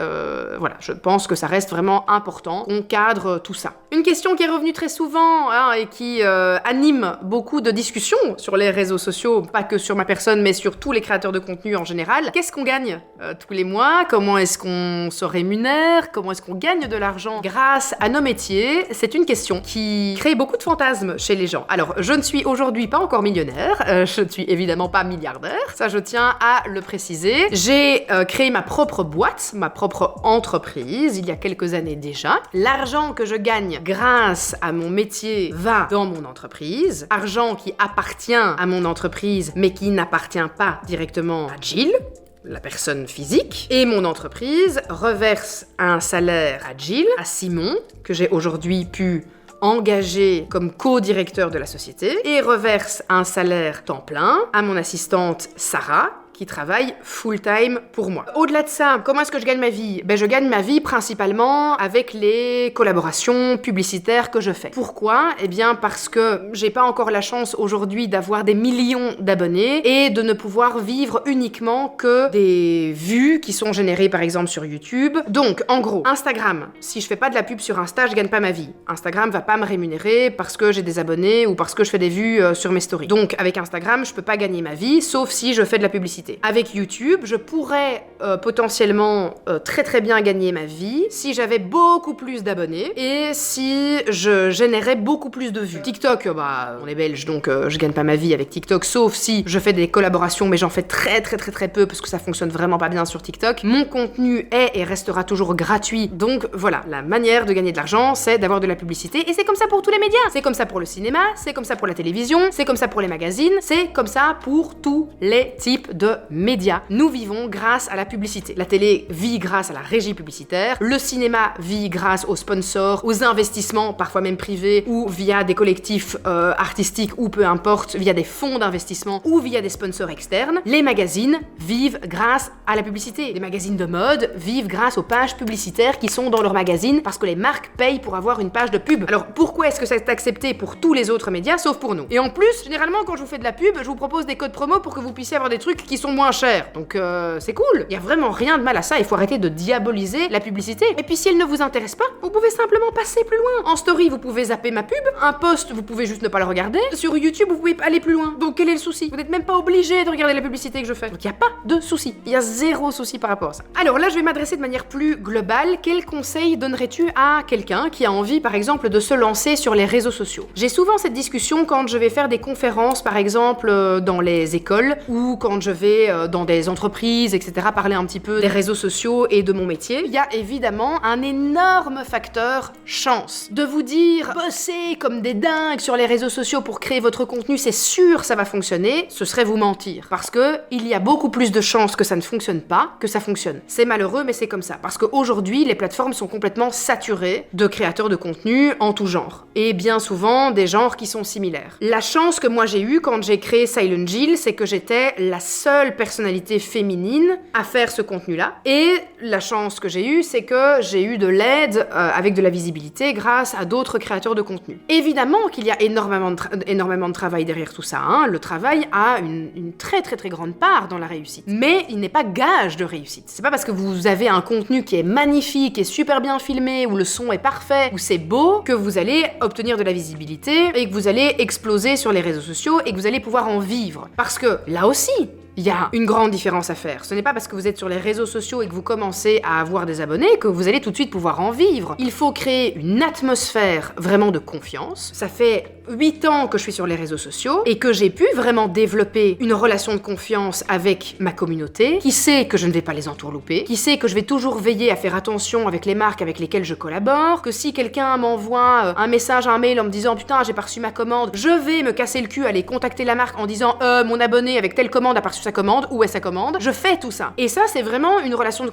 voilà, je pense que ça reste vraiment important qu'on cadre tout ça. Une question qui est revenue très souvent, et qui anime beaucoup de discussions sur les réseaux sociaux, pas que sur ma personne, mais sur tous les créateurs de contenu en général. Qu'est-ce qu'on gagne tous les mois? Comment est-ce qu'on se rémunère? Comment est-ce qu'on gagne de l'argent grâce grâce à nos métiers? C'est une question qui crée beaucoup de fantasmes chez les gens. Alors, je ne suis aujourd'hui pas encore millionnaire, je ne suis évidemment pas milliardaire, ça je tiens à le préciser. J'ai créé ma propre boîte, ma propre entreprise, il y a quelques années déjà. L'argent que je gagne grâce à mon métier va dans mon entreprise, argent qui appartient à mon entreprise, mais qui n'appartient pas directement à Jill, la personne physique, et mon entreprise reverse un salaire à Jill, à Simon, que j'ai aujourd'hui pu engager comme co-directeur de la société, et reverse un salaire temps plein à mon assistante Sarah, qui travaille full-time pour moi. Au-delà de ça, comment est-ce que je gagne ma vie? Je gagne ma vie principalement avec les collaborations publicitaires que je fais. Pourquoi? Parce que j'ai pas encore la chance aujourd'hui d'avoir des millions d'abonnés et de ne pouvoir vivre uniquement que des vues qui sont générées par exemple sur YouTube. Donc, en gros, Instagram, si je fais pas de la pub sur Insta, je gagne pas ma vie. Instagram va pas me rémunérer parce que j'ai des abonnés ou parce que je fais des vues sur mes stories. Donc, avec Instagram, je peux pas gagner ma vie, sauf si je fais de la publicité. Avec YouTube, je pourrais potentiellement très très bien gagner ma vie si j'avais beaucoup plus d'abonnés et si je générais beaucoup plus de vues. TikTok, on est belge donc je gagne pas ma vie avec TikTok, sauf si je fais des collaborations, mais j'en fais très peu parce que ça fonctionne vraiment pas bien sur TikTok. Mon contenu est et restera toujours gratuit, donc voilà, la manière de gagner de l'argent, c'est d'avoir de la publicité, et c'est comme ça pour tous les médias. C'est comme ça pour le cinéma, c'est comme ça pour la télévision, c'est comme ça pour les magazines, c'est comme ça pour tous les types de médias. Nous vivons grâce à la publicité. La télé vit grâce à la régie publicitaire, le cinéma vit grâce aux sponsors, aux investissements, parfois même privés, ou via des collectifs artistiques, ou peu importe, via des fonds d'investissement, ou via des sponsors externes. Les magazines vivent grâce à la publicité. Les magazines de mode vivent grâce aux pages publicitaires qui sont dans leurs magazines, parce que les marques payent pour avoir une page de pub. Alors pourquoi est-ce que c'est accepté pour tous les autres médias, sauf pour nous? Et en plus, généralement, quand je vous fais de la pub, je vous propose des codes promo pour que vous puissiez avoir des trucs qui sont moins chers. Donc c'est cool. Il y a vraiment rien de mal à ça. Il faut arrêter de diaboliser la publicité. Et puis si elle ne vous intéresse pas, vous pouvez simplement passer plus loin. En story, vous pouvez zapper ma pub. Un post, vous pouvez juste ne pas le regarder. Sur YouTube, vous pouvez aller plus loin. Donc quel est le souci? Vous n'êtes même pas obligé de regarder la publicité que je fais. Donc il n'y a pas de souci. Il y a zéro souci par rapport à ça. Alors là, je vais m'adresser de manière plus globale. Quel conseil donnerais-tu à quelqu'un qui a envie, par exemple, de se lancer sur les réseaux sociaux? J'ai souvent cette discussion quand je vais faire des conférences, par exemple, dans les écoles, ou quand je vais dans des entreprises, etc., parler un petit peu des réseaux sociaux et de mon métier. Il y a évidemment un énorme facteur chance. De vous dire, bossez comme des dingues sur les réseaux sociaux pour créer votre contenu, c'est sûr ça va fonctionner, ce serait vous mentir. Parce que il y a beaucoup plus de chances que ça ne fonctionne pas que ça fonctionne. C'est malheureux, mais c'est comme ça. Parce qu'aujourd'hui, les plateformes sont complètement saturées de créateurs de contenu en tout genre. Et bien souvent, des genres qui sont similaires. La chance que moi j'ai eue quand j'ai créé Silent Jill, c'est que j'étais la seule personnalité féminine à faire ce contenu-là. Et la chance que j'ai eue, c'est que j'ai eu de l'aide avec de la visibilité grâce à d'autres créateurs de contenu. Évidemment qu'il y a énormément de travail derrière tout ça, hein. Le travail a une très grande part dans la réussite. Mais il n'est pas gage de réussite. C'est pas parce que vous avez un contenu qui est magnifique, et super bien filmé, où le son est parfait, où c'est beau, que vous allez obtenir de la visibilité et que vous allez exploser sur les réseaux sociaux et que vous allez pouvoir en vivre. Parce que là aussi, il y a une grande différence à faire. Ce n'est pas parce que vous êtes sur les réseaux sociaux et que vous commencez à avoir des abonnés que vous allez tout de suite pouvoir en vivre. Il faut créer une atmosphère vraiment de confiance. Ça fait 8 ans que je suis sur les réseaux sociaux et que j'ai pu vraiment développer une relation de confiance avec ma communauté, qui sait que je ne vais pas les entourlouper, qui sait que je vais toujours veiller à faire attention avec les marques avec lesquelles je collabore, que si quelqu'un m'envoie un message, un mail en me disant « Putain, j'ai pas reçu ma commande », je vais me casser le cul à aller contacter la marque en disant « Mon abonné avec telle commande a pas reçu sa commande, où est sa commande ?» Je fais tout ça. Et ça, c'est vraiment une relation de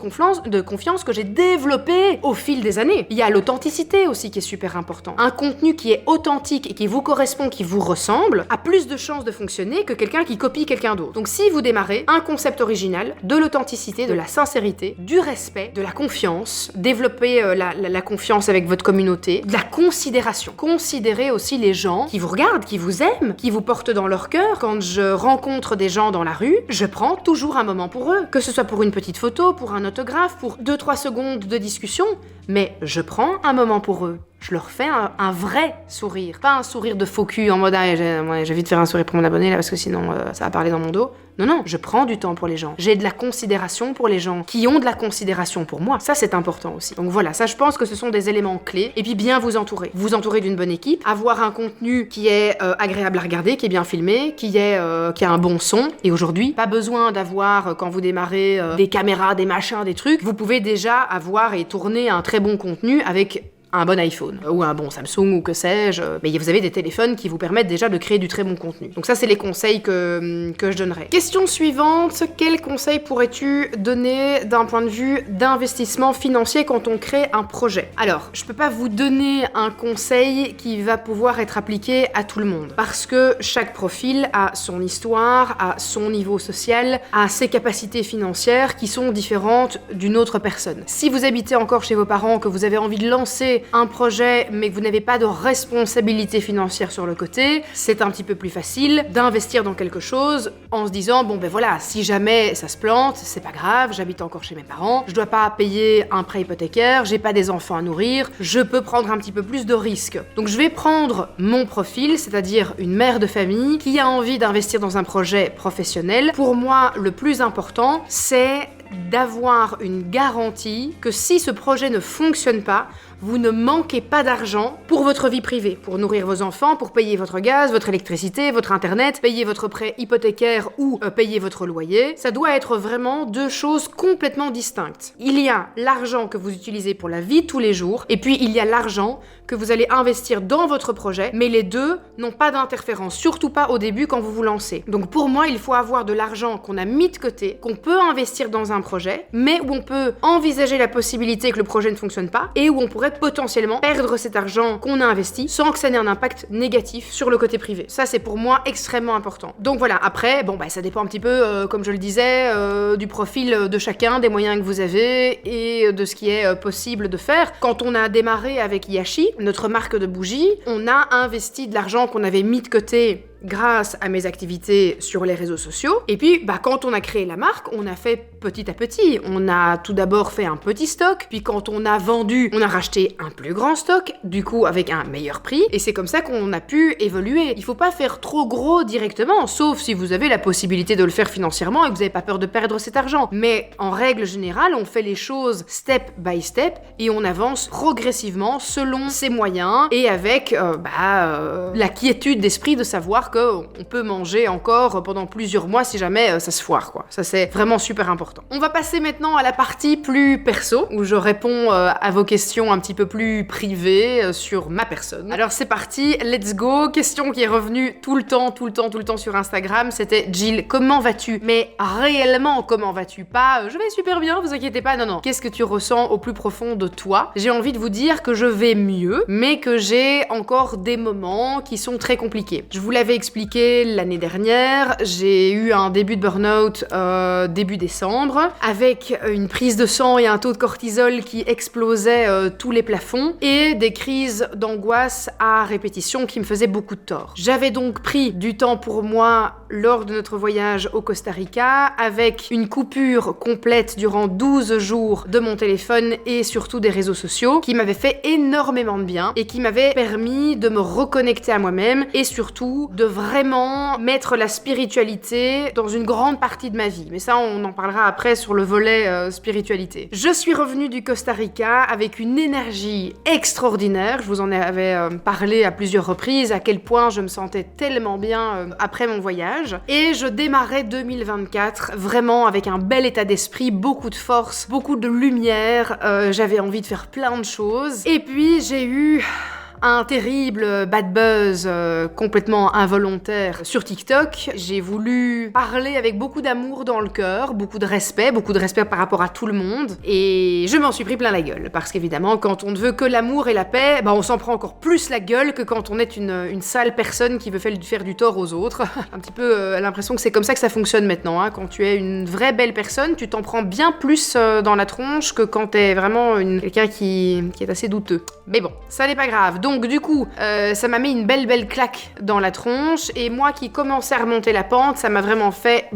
confiance que j'ai développée au fil des années. Il y a l'authenticité aussi qui est super important. Un contenu qui est authentique et qui vous correspond, qui vous ressemble, a plus de chances de fonctionner que quelqu'un qui copie quelqu'un d'autre. Donc si vous démarrez un concept original, de l'authenticité, de la sincérité, du respect, de la confiance, développer la confiance avec votre communauté, de la considération. Considérez aussi les gens qui vous regardent, qui vous aiment, qui vous portent dans leur cœur. Quand je rencontre des gens dans la rue, je prends toujours un moment pour eux. Que ce soit pour une petite photo, pour un autographe, pour 2-3 secondes de discussion, mais je prends un moment pour eux. Je leur fais un vrai sourire. Pas un sourire de faux cul en mode ah, j'ai vite faire un sourire pour mon abonné là parce que sinon ça va parler dans mon dos. Non, je prends du temps pour les gens. J'ai de la considération pour les gens qui ont de la considération pour moi. Ça, c'est important aussi. Donc voilà, ça, je pense que ce sont des éléments clés. Et puis bien vous entourer. Vous entourer d'une bonne équipe, avoir un contenu qui est agréable à regarder, qui est bien filmé, qui a un bon son. Et aujourd'hui, pas besoin d'avoir, quand vous démarrez, des caméras, des machins, des trucs. Vous pouvez déjà avoir et tourner un très bon contenu avec un bon iPhone, ou un bon Samsung, ou que sais-je, mais vous avez des téléphones qui vous permettent déjà de créer du très bon contenu. Donc ça, c'est les conseils que je donnerais. Question suivante, quel conseil pourrais-tu donner d'un point de vue d'investissement financier quand on crée un projet? Alors, je peux pas vous donner un conseil qui va pouvoir être appliqué à tout le monde, parce que chaque profil a son histoire, a son niveau social, a ses capacités financières qui sont différentes d'une autre personne. Si vous habitez encore chez vos parents, que vous avez envie de lancer un projet mais que vous n'avez pas de responsabilité financière sur le côté, c'est un petit peu plus facile d'investir dans quelque chose en se disant bon ben voilà, si jamais ça se plante, c'est pas grave, j'habite encore chez mes parents, je dois pas payer un prêt hypothécaire, j'ai pas des enfants à nourrir, je peux prendre un petit peu plus de risques. Donc je vais prendre mon profil, c'est-à-dire une mère de famille qui a envie d'investir dans un projet professionnel. Pour moi, le plus important, c'est d'avoir une garantie que si ce projet ne fonctionne pas, vous ne manquez pas d'argent pour votre vie privée, pour nourrir vos enfants, pour payer votre gaz, votre électricité, votre internet, payer votre prêt hypothécaire ou payer votre loyer. Ça doit être vraiment deux choses complètement distinctes. Il y a l'argent que vous utilisez pour la vie de tous les jours, et puis il y a l'argent que vous allez investir dans votre projet, mais les deux n'ont pas d'interférence, surtout pas au début quand vous vous lancez. Donc pour moi, il faut avoir de l'argent qu'on a mis de côté, qu'on peut investir dans un projet, mais où on peut envisager la possibilité que le projet ne fonctionne pas, et où on pourrait potentiellement perdre cet argent qu'on a investi sans que ça n'ait un impact négatif sur le côté privé. Ça, c'est pour moi extrêmement important. Donc voilà, après, bon bah ça dépend un petit peu, comme je le disais, du profil de chacun, des moyens que vous avez et de ce qui est possible de faire. Quand on a démarré avec Yashi, notre marque de bougies, on a investi de l'argent qu'on avait mis de côté grâce à mes activités sur les réseaux sociaux. Et puis, quand on a créé la marque, on a fait petit à petit. On a tout d'abord fait un petit stock, puis quand on a vendu, on a racheté un plus grand stock, du coup avec un meilleur prix, et c'est comme ça qu'on a pu évoluer. Il faut pas faire trop gros directement, sauf si vous avez la possibilité de le faire financièrement et que vous n'avez pas peur de perdre cet argent. Mais en règle générale, on fait les choses step by step, et on avance progressivement selon ses moyens, et avec la quiétude d'esprit de savoir qu'on peut manger encore pendant plusieurs mois si jamais ça se foire, quoi. Ça, c'est vraiment super important. On va passer maintenant à la partie plus perso, où je réponds à vos questions un petit peu plus privées sur ma personne. Alors c'est parti, let's go. Question qui est revenue tout le temps sur Instagram, c'était Jill, comment vas-tu? Mais réellement, comment vas-tu? Pas je vais super bien, vous inquiétez pas, non. Qu'est-ce que tu ressens au plus profond de toi? J'ai envie de vous dire que je vais mieux, mais que j'ai encore des moments qui sont très compliqués. Je vous l'avais expliqué l'année dernière, j'ai eu un début de burn-out début décembre, avec une prise de sang et un taux de cortisol qui explosait tous les plafonds, et des crises d'angoisse à répétition qui me faisaient beaucoup de tort. J'avais donc pris du temps pour moi lors de notre voyage au Costa Rica, avec une coupure complète durant 12 jours de mon téléphone et surtout des réseaux sociaux, qui m'avait fait énormément de bien et qui m'avait permis de me reconnecter à moi-même et surtout de vraiment mettre la spiritualité dans une grande partie de ma vie. Mais ça, on en parlera après sur le volet spiritualité. Je suis revenue du Costa Rica avec une énergie extraordinaire. Je vous en avais parlé à plusieurs reprises, à quel point je me sentais tellement bien après mon voyage. Et je démarrais 2024 vraiment avec un bel état d'esprit, beaucoup de force, beaucoup de lumière. J'avais envie de faire plein de choses. Et puis, j'ai eu un terrible bad buzz complètement involontaire sur TikTok. J'ai voulu parler avec beaucoup d'amour dans le cœur, beaucoup de respect par rapport à tout le monde, et je m'en suis pris plein la gueule, parce qu'évidemment, quand on ne veut que l'amour et la paix, on s'en prend encore plus la gueule que quand on est une sale personne qui veut faire du tort aux autres. Un petit peu l'impression que c'est comme ça que ça fonctionne maintenant, hein. Quand tu es une vraie belle personne, tu t'en prends bien plus dans la tronche que quand t'es vraiment quelqu'un qui est assez douteux. Mais bon, ça n'est pas grave. Donc du coup, ça m'a mis une belle claque dans la tronche, et moi qui commençais à remonter la pente, ça m'a vraiment fait...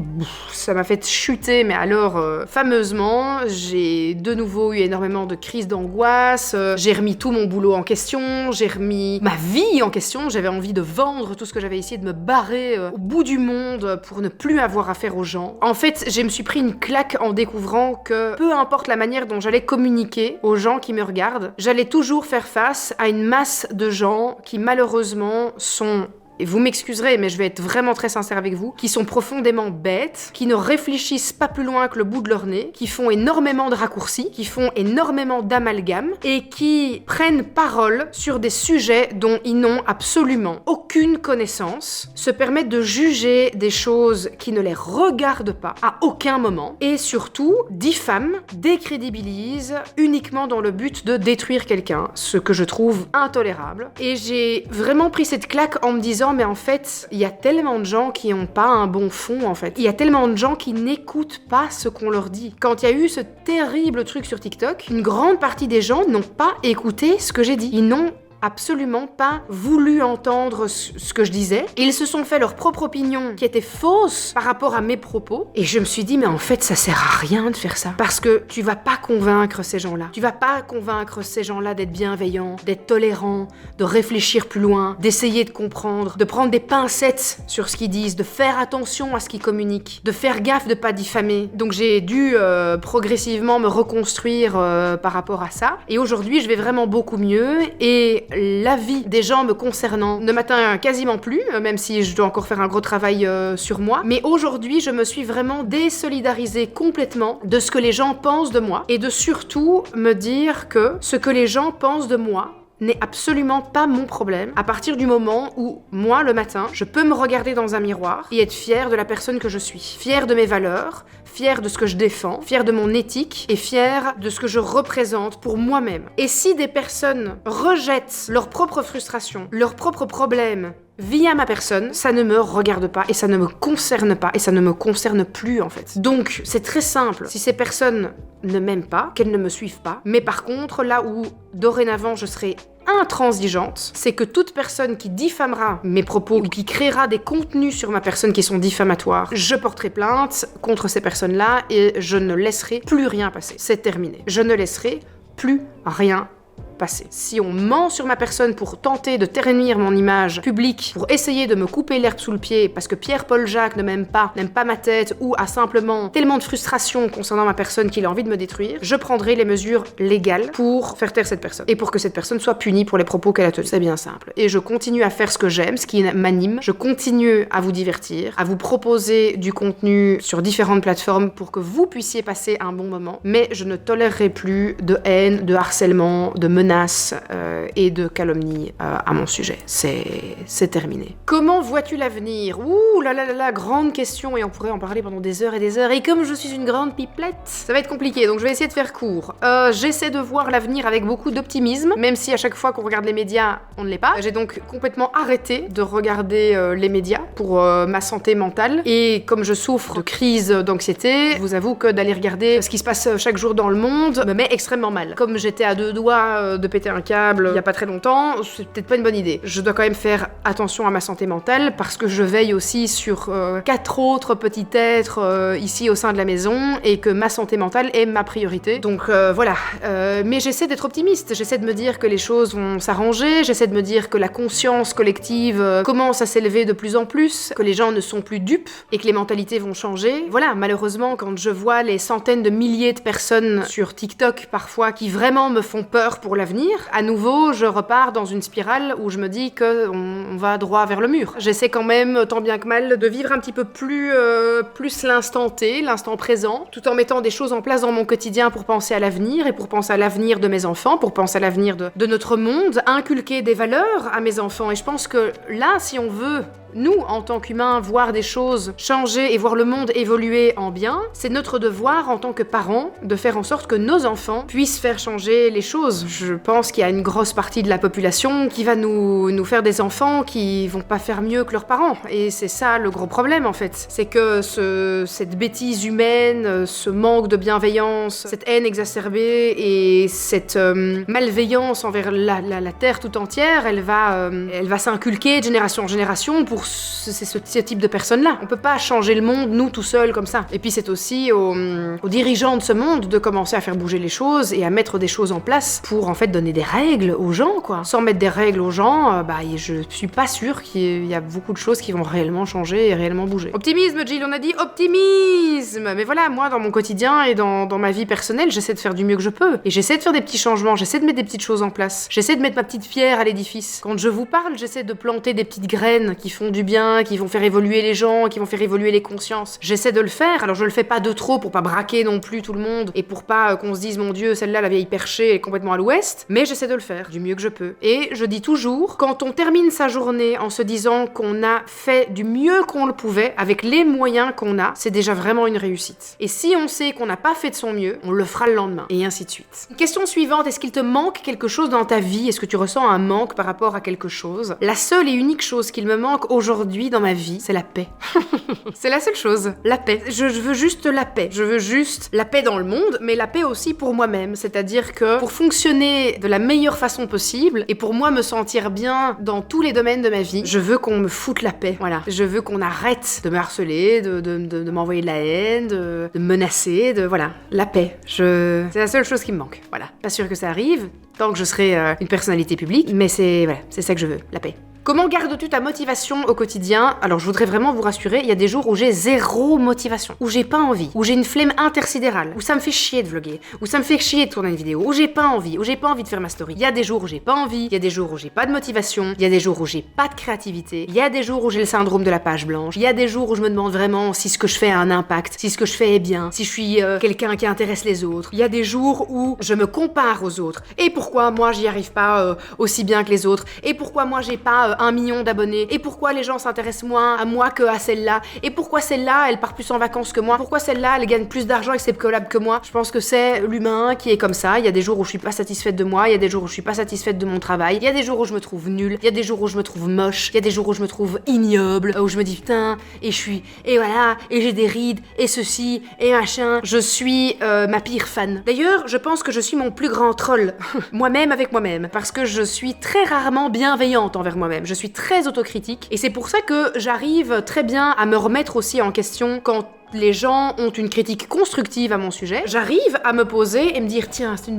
ça m'a fait chuter, mais alors fameusement. J'ai de nouveau eu énormément de crises d'angoisse, j'ai remis tout mon boulot en question, j'ai remis ma vie en question, j'avais envie de vendre tout ce que j'avais essayé de me barrer au bout du monde pour ne plus avoir affaire aux gens. En fait, je me suis pris une claque en découvrant que peu importe la manière dont j'allais communiquer aux gens qui me regardent, j'allais toujours faire face à une masse de gens qui malheureusement sont... et vous m'excuserez, mais je vais être vraiment très sincère avec vous, qui sont profondément bêtes, qui ne réfléchissent pas plus loin que le bout de leur nez, qui font énormément de raccourcis, qui font énormément d'amalgames, et qui prennent parole sur des sujets dont ils n'ont absolument aucune connaissance, se permettent de juger des choses qui ne les regardent pas à aucun moment, et surtout diffament, décrédibilisent uniquement dans le but de détruire quelqu'un, ce que je trouve intolérable. Et j'ai vraiment pris cette claque en me disant mais en fait, il y a tellement de gens qui n'ont pas un bon fond, en fait. Il y a tellement de gens qui n'écoutent pas ce qu'on leur dit. Quand il y a eu ce terrible truc sur TikTok, une grande partie des gens n'ont pas écouté ce que j'ai dit. Ils n'ont absolument pas voulu entendre ce que je disais. Ils se sont fait leur propre opinion qui était fausse par rapport à mes propos. Et je me suis dit, mais en fait, ça sert à rien de faire ça. Parce que tu vas pas convaincre ces gens-là. Tu vas pas convaincre ces gens-là d'être bienveillants, d'être tolérants, de réfléchir plus loin, d'essayer de comprendre, de prendre des pincettes sur ce qu'ils disent, de faire attention à ce qu'ils communiquent, de faire gaffe de pas diffamer. Donc j'ai dû progressivement me reconstruire par rapport à ça. Et aujourd'hui, je vais vraiment beaucoup mieux. Et l'avis des gens me concernant ne m'atteint quasiment plus, même si je dois encore faire un gros travail sur moi. Mais aujourd'hui, je me suis vraiment désolidarisée complètement de ce que les gens pensent de moi et de surtout me dire que ce que les gens pensent de moi n'est absolument pas mon problème à partir du moment où, moi, le matin, je peux me regarder dans un miroir et être fière de la personne que je suis, fière de mes valeurs, fière de ce que je défends, fière de mon éthique et fière de ce que je représente pour moi-même. Et si des personnes rejettent leurs propres frustrations, leurs propres problèmes via ma personne, ça ne me regarde pas et ça ne me concerne pas et ça ne me concerne plus en fait. Donc c'est très simple, si ces personnes ne m'aiment pas, qu'elles ne me suivent pas, mais par contre là où dorénavant je serai intransigeante, c'est que toute personne qui diffamera mes propos ou qui créera des contenus sur ma personne qui sont diffamatoires, je porterai plainte contre ces personnes-là et je ne laisserai plus rien passer. C'est terminé. Je ne laisserai plus rien passer. Si on ment sur ma personne pour tenter de ternir mon image publique, pour essayer de me couper l'herbe sous le pied parce que Pierre-Paul Jacques ne m'aime pas, n'aime pas ma tête ou a simplement tellement de frustration concernant ma personne qu'il a envie de me détruire, je prendrai les mesures légales pour faire taire cette personne et pour que cette personne soit punie pour les propos qu'elle a tenus. C'est bien simple. Et je continue à faire ce que j'aime, ce qui m'anime. Je continue à vous divertir, à vous proposer du contenu sur différentes plateformes pour que vous puissiez passer un bon moment. Mais je ne tolérerai plus de haine, de harcèlement, de menaces et de calomnie à mon sujet. C'est terminé. Comment vois-tu l'avenir? Ouh là là là là, grande question et on pourrait en parler pendant des heures et des heures. Et comme je suis une grande pipelette, ça va être compliqué, donc je vais essayer de faire court. J'essaie de voir l'avenir avec beaucoup d'optimisme, même si à chaque fois qu'on regarde les médias, on ne l'est pas. J'ai donc complètement arrêté de regarder les médias pour ma santé mentale. Et comme je souffre de crise d'anxiété, je vous avoue que d'aller regarder ce qui se passe chaque jour dans le monde me met extrêmement mal. Comme j'étais à deux doigts de péter un câble il y a pas très longtemps, c'est peut-être pas une bonne idée. Je dois quand même faire attention à ma santé mentale parce que je veille aussi sur 4 autres petits êtres ici au sein de la maison et que ma santé mentale est ma priorité. Donc voilà. Mais j'essaie d'être optimiste, j'essaie de me dire que les choses vont s'arranger, j'essaie de me dire que la conscience collective commence à s'élever de plus en plus, que les gens ne sont plus dupes et que les mentalités vont changer. Voilà, malheureusement, quand je vois les centaines de milliers de personnes sur TikTok parfois qui vraiment me font peur pour l'avenir, à nouveau, je repars dans une spirale où je me dis qu'on va droit vers le mur. J'essaie quand même, tant bien que mal, de vivre un petit peu plus l'instant T, l'instant présent, tout en mettant des choses en place dans mon quotidien pour penser à l'avenir et pour penser à l'avenir de mes enfants, pour penser à l'avenir de notre monde, inculquer des valeurs à mes enfants. Et je pense que là, si on veut nous, en tant qu'humains, voir des choses changer et voir le monde évoluer en bien, c'est notre devoir en tant que parents de faire en sorte que nos enfants puissent faire changer les choses. Je pense qu'il y a une grosse partie de la population qui va nous faire des enfants qui vont pas faire mieux que leurs parents. Et c'est ça le gros problème en fait. C'est que cette bêtise humaine, ce manque de bienveillance, cette haine exacerbée et cette malveillance envers la Terre tout entière, elle va s'inculquer de génération en génération pour ce type de personnes-là. On peut pas changer le monde, nous, tout seuls, comme ça. Et puis c'est aussi aux dirigeants de ce monde de commencer à faire bouger les choses et à mettre des choses en place pour, en fait, donner des règles aux gens, quoi. Sans mettre des règles aux gens, je suis pas sûre qu'il y a beaucoup de choses qui vont réellement changer et réellement bouger. Optimisme, Jill, on a dit optimisme. Mais voilà, moi, dans mon quotidien et dans ma vie personnelle, j'essaie de faire du mieux que je peux. Et j'essaie de faire des petits changements, j'essaie de mettre des petites choses en place. J'essaie de mettre ma petite pierre à l'édifice. Quand je vous parle, j'essaie de planter des petites graines qui font du bien, qui vont faire évoluer les gens, qui vont faire évoluer les consciences. J'essaie de le faire, alors je le fais pas de trop pour pas braquer non plus tout le monde et pour pas qu'on se dise mon Dieu, celle-là, la vieille perchée est complètement à l'ouest, mais j'essaie de le faire du mieux que je peux. Et je dis toujours, quand on termine sa journée en se disant qu'on a fait du mieux qu'on le pouvait, avec les moyens qu'on a, c'est déjà vraiment une réussite. Et si on sait qu'on n'a pas fait de son mieux, on le fera le lendemain, et ainsi de suite. Question suivante, est-ce qu'il te manque quelque chose dans ta vie? Est-ce que tu ressens un manque par rapport à quelque chose? La seule et unique chose qu'il me manque aujourd'hui dans ma vie, c'est la paix. C'est la seule chose, la paix. Je veux juste la paix. Je veux juste la paix dans le monde, mais la paix aussi pour moi-même. C'est-à-dire que pour fonctionner de la meilleure façon possible, et pour moi me sentir bien dans tous les domaines de ma vie, je veux qu'on me foute la paix. Voilà. Je veux qu'on arrête de me harceler, de m'envoyer de la haine, de me menacer, voilà. La paix. C'est la seule chose qui me manque. Voilà. Pas sûr que ça arrive, tant que je serai une personnalité publique, mais c'est ça que je veux, la paix. Comment gardes-tu ta motivation au quotidien? Alors je voudrais vraiment vous rassurer, il y a des jours où j'ai zéro motivation, où j'ai pas envie, où j'ai une flemme intersidérale, où ça me fait chier de vlogger, où ça me fait chier de tourner une vidéo, où j'ai pas envie de faire ma story. Il y a des jours où j'ai pas envie, il y a des jours où j'ai pas de motivation, il y a des jours où j'ai pas de créativité, il y a des jours où j'ai le syndrome de la page blanche, il y a des jours où je me demande vraiment si ce que je fais a un impact, si ce que je fais est bien, si je suis quelqu'un qui intéresse les autres. Il y a des jours où je me compare aux autres. Et pourquoi moi j'y arrive pas aussi bien que les autres? Et pourquoi moi j'ai pas 1 million d'abonnés? Et pourquoi les gens s'intéressent moins à moi que à celle-là? Et pourquoi celle-là, elle part plus en vacances que moi? Pourquoi celle-là, elle gagne plus d'argent avec ses collabs que moi? Je pense que c'est l'humain qui est comme ça. Il y a des jours où je suis pas satisfaite de moi, il y a des jours où je suis pas satisfaite de mon travail, il y a des jours où je me trouve nulle, il y a des jours où je me trouve moche, il y a des jours où je me trouve ignoble, où je me dis putain, et voilà, et j'ai des rides, et ceci, et machin. Je suis ma pire fan. D'ailleurs, je pense que je suis mon plus grand troll. Moi-même avec moi-même. Parce que je suis très rarement bienveillante envers moi-même. Je suis très autocritique et c'est pour ça que j'arrive très bien à me remettre aussi en question quand les gens ont une critique constructive à mon sujet. J'arrive à me poser et me dire tiens, c'est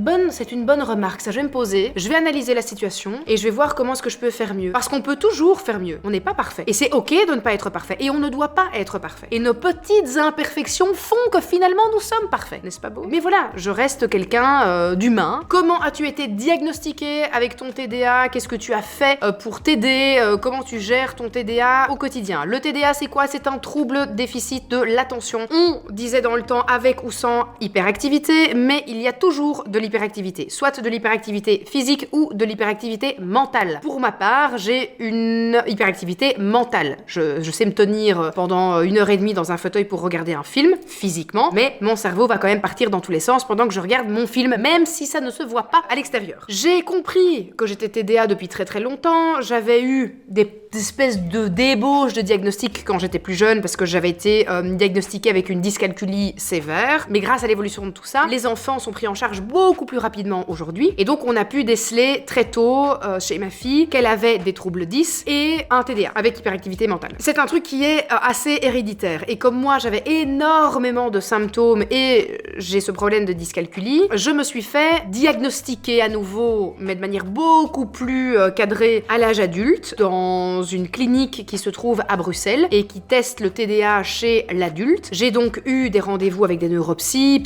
une bonne remarque, ça je vais me poser, je vais analyser la situation et je vais voir comment est-ce que je peux faire mieux. Parce qu'on peut toujours faire mieux, on n'est pas parfait. Et c'est ok de ne pas être parfait et on ne doit pas être parfait. Et nos petites imperfections font que finalement nous sommes parfaits, n'est-ce pas beau? Mais voilà, je reste quelqu'un d'humain. Comment as-tu été diagnostiqué avec ton TDA? Qu'est-ce que tu as fait pour t'aider? Comment tu gères ton TDA au quotidien? Le TDA c'est quoi? C'est un trouble déficit de l'attention. On disait dans le temps avec ou sans hyperactivité, mais il y a toujours de l'hyperactivité, soit de l'hyperactivité physique ou de l'hyperactivité mentale. Pour ma part, j'ai une hyperactivité mentale. Je sais me tenir pendant 1h30 dans un fauteuil pour regarder un film, physiquement, mais mon cerveau va quand même partir dans tous les sens pendant que je regarde mon film, même si ça ne se voit pas à l'extérieur. J'ai compris que j'étais TDA depuis très très longtemps, j'avais eu des espèces de débauches de diagnostic quand j'étais plus jeune, parce que j'avais été diagnostiquée avec une dyscalculie sévère, mais grâce à l'évolution de tout ça, les enfants sont pris en charge beaucoup plus rapidement aujourd'hui, et donc on a pu déceler très tôt chez ma fille qu'elle avait des troubles 10 et un TDA avec hyperactivité mentale. C'est un truc qui est assez héréditaire, et comme moi j'avais énormément de symptômes et j'ai ce problème de dyscalculie, je me suis fait diagnostiquer à nouveau, mais de manière beaucoup plus cadrée à l'âge adulte, dans une clinique qui se trouve à Bruxelles et qui teste le TDA chez l'adulte. adulte. J'ai donc eu des rendez-vous avec des neuropsy,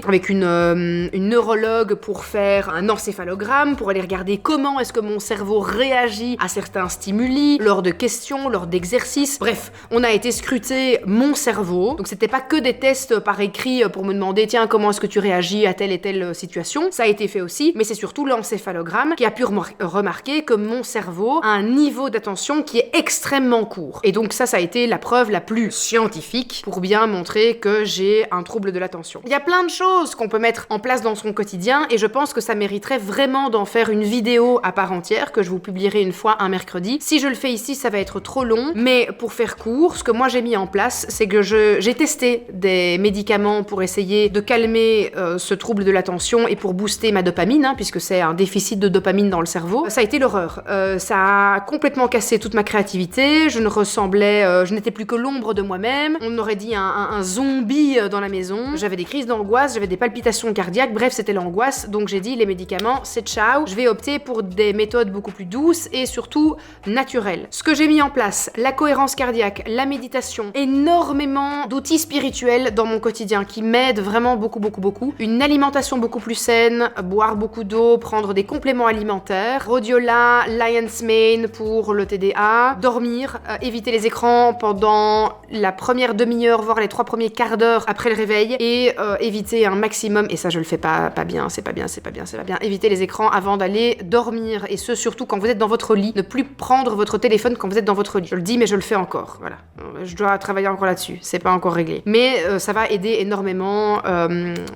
avec une neurologue pour faire un encéphalogramme, pour aller regarder comment est-ce que mon cerveau réagit à certains stimuli, lors de questions, lors d'exercices. Bref, on a été scruter mon cerveau. Donc c'était pas que des tests par écrit pour me demander tiens comment est-ce que tu réagis à telle et telle situation. Ça a été fait aussi, mais c'est surtout l'encéphalogramme qui a pu remarquer que mon cerveau a un niveau d'attention qui est extrêmement court. Et donc ça a été la preuve la plus scientifique pour bien montrer que j'ai un trouble de l'attention. Il y a plein de choses qu'on peut mettre en place dans son quotidien et je pense que ça mériterait vraiment d'en faire une vidéo à part entière que je vous publierai une fois un mercredi. Si je le fais ici, ça va être trop long, mais pour faire court, ce que moi j'ai mis en place, c'est que j'ai testé des médicaments pour essayer de calmer ce trouble de l'attention et pour booster ma dopamine, hein, puisque c'est un déficit de dopamine dans le cerveau. Ça a été l'horreur. Ça a complètement cassé toute ma créativité, je n'étais plus que l'ombre de moi-même, on aurait dit un zombie dans la maison, j'avais des crises d'angoisse, j'avais des palpitations cardiaques, bref c'était l'angoisse, donc j'ai dit les médicaments c'est ciao, je vais opter pour des méthodes beaucoup plus douces et surtout naturelles. Ce que j'ai mis en place, la cohérence cardiaque, la méditation, énormément d'outils spirituels dans mon quotidien qui m'aident vraiment beaucoup, une alimentation beaucoup plus saine, boire beaucoup d'eau, prendre des compléments alimentaires, rhodiola, lion's mane pour le TDA, dormir, éviter les écrans pendant la première demi-heure, voire les 3 premiers quarts d'heure après le réveil et éviter un maximum, et ça je le fais pas bien, c'est pas bien, éviter les écrans avant d'aller dormir, et ce surtout quand vous êtes dans votre lit, ne plus prendre votre téléphone quand vous êtes dans votre lit. Je le dis mais je le fais encore, voilà. Je dois travailler encore là-dessus, c'est pas encore réglé. Mais ça va aider énormément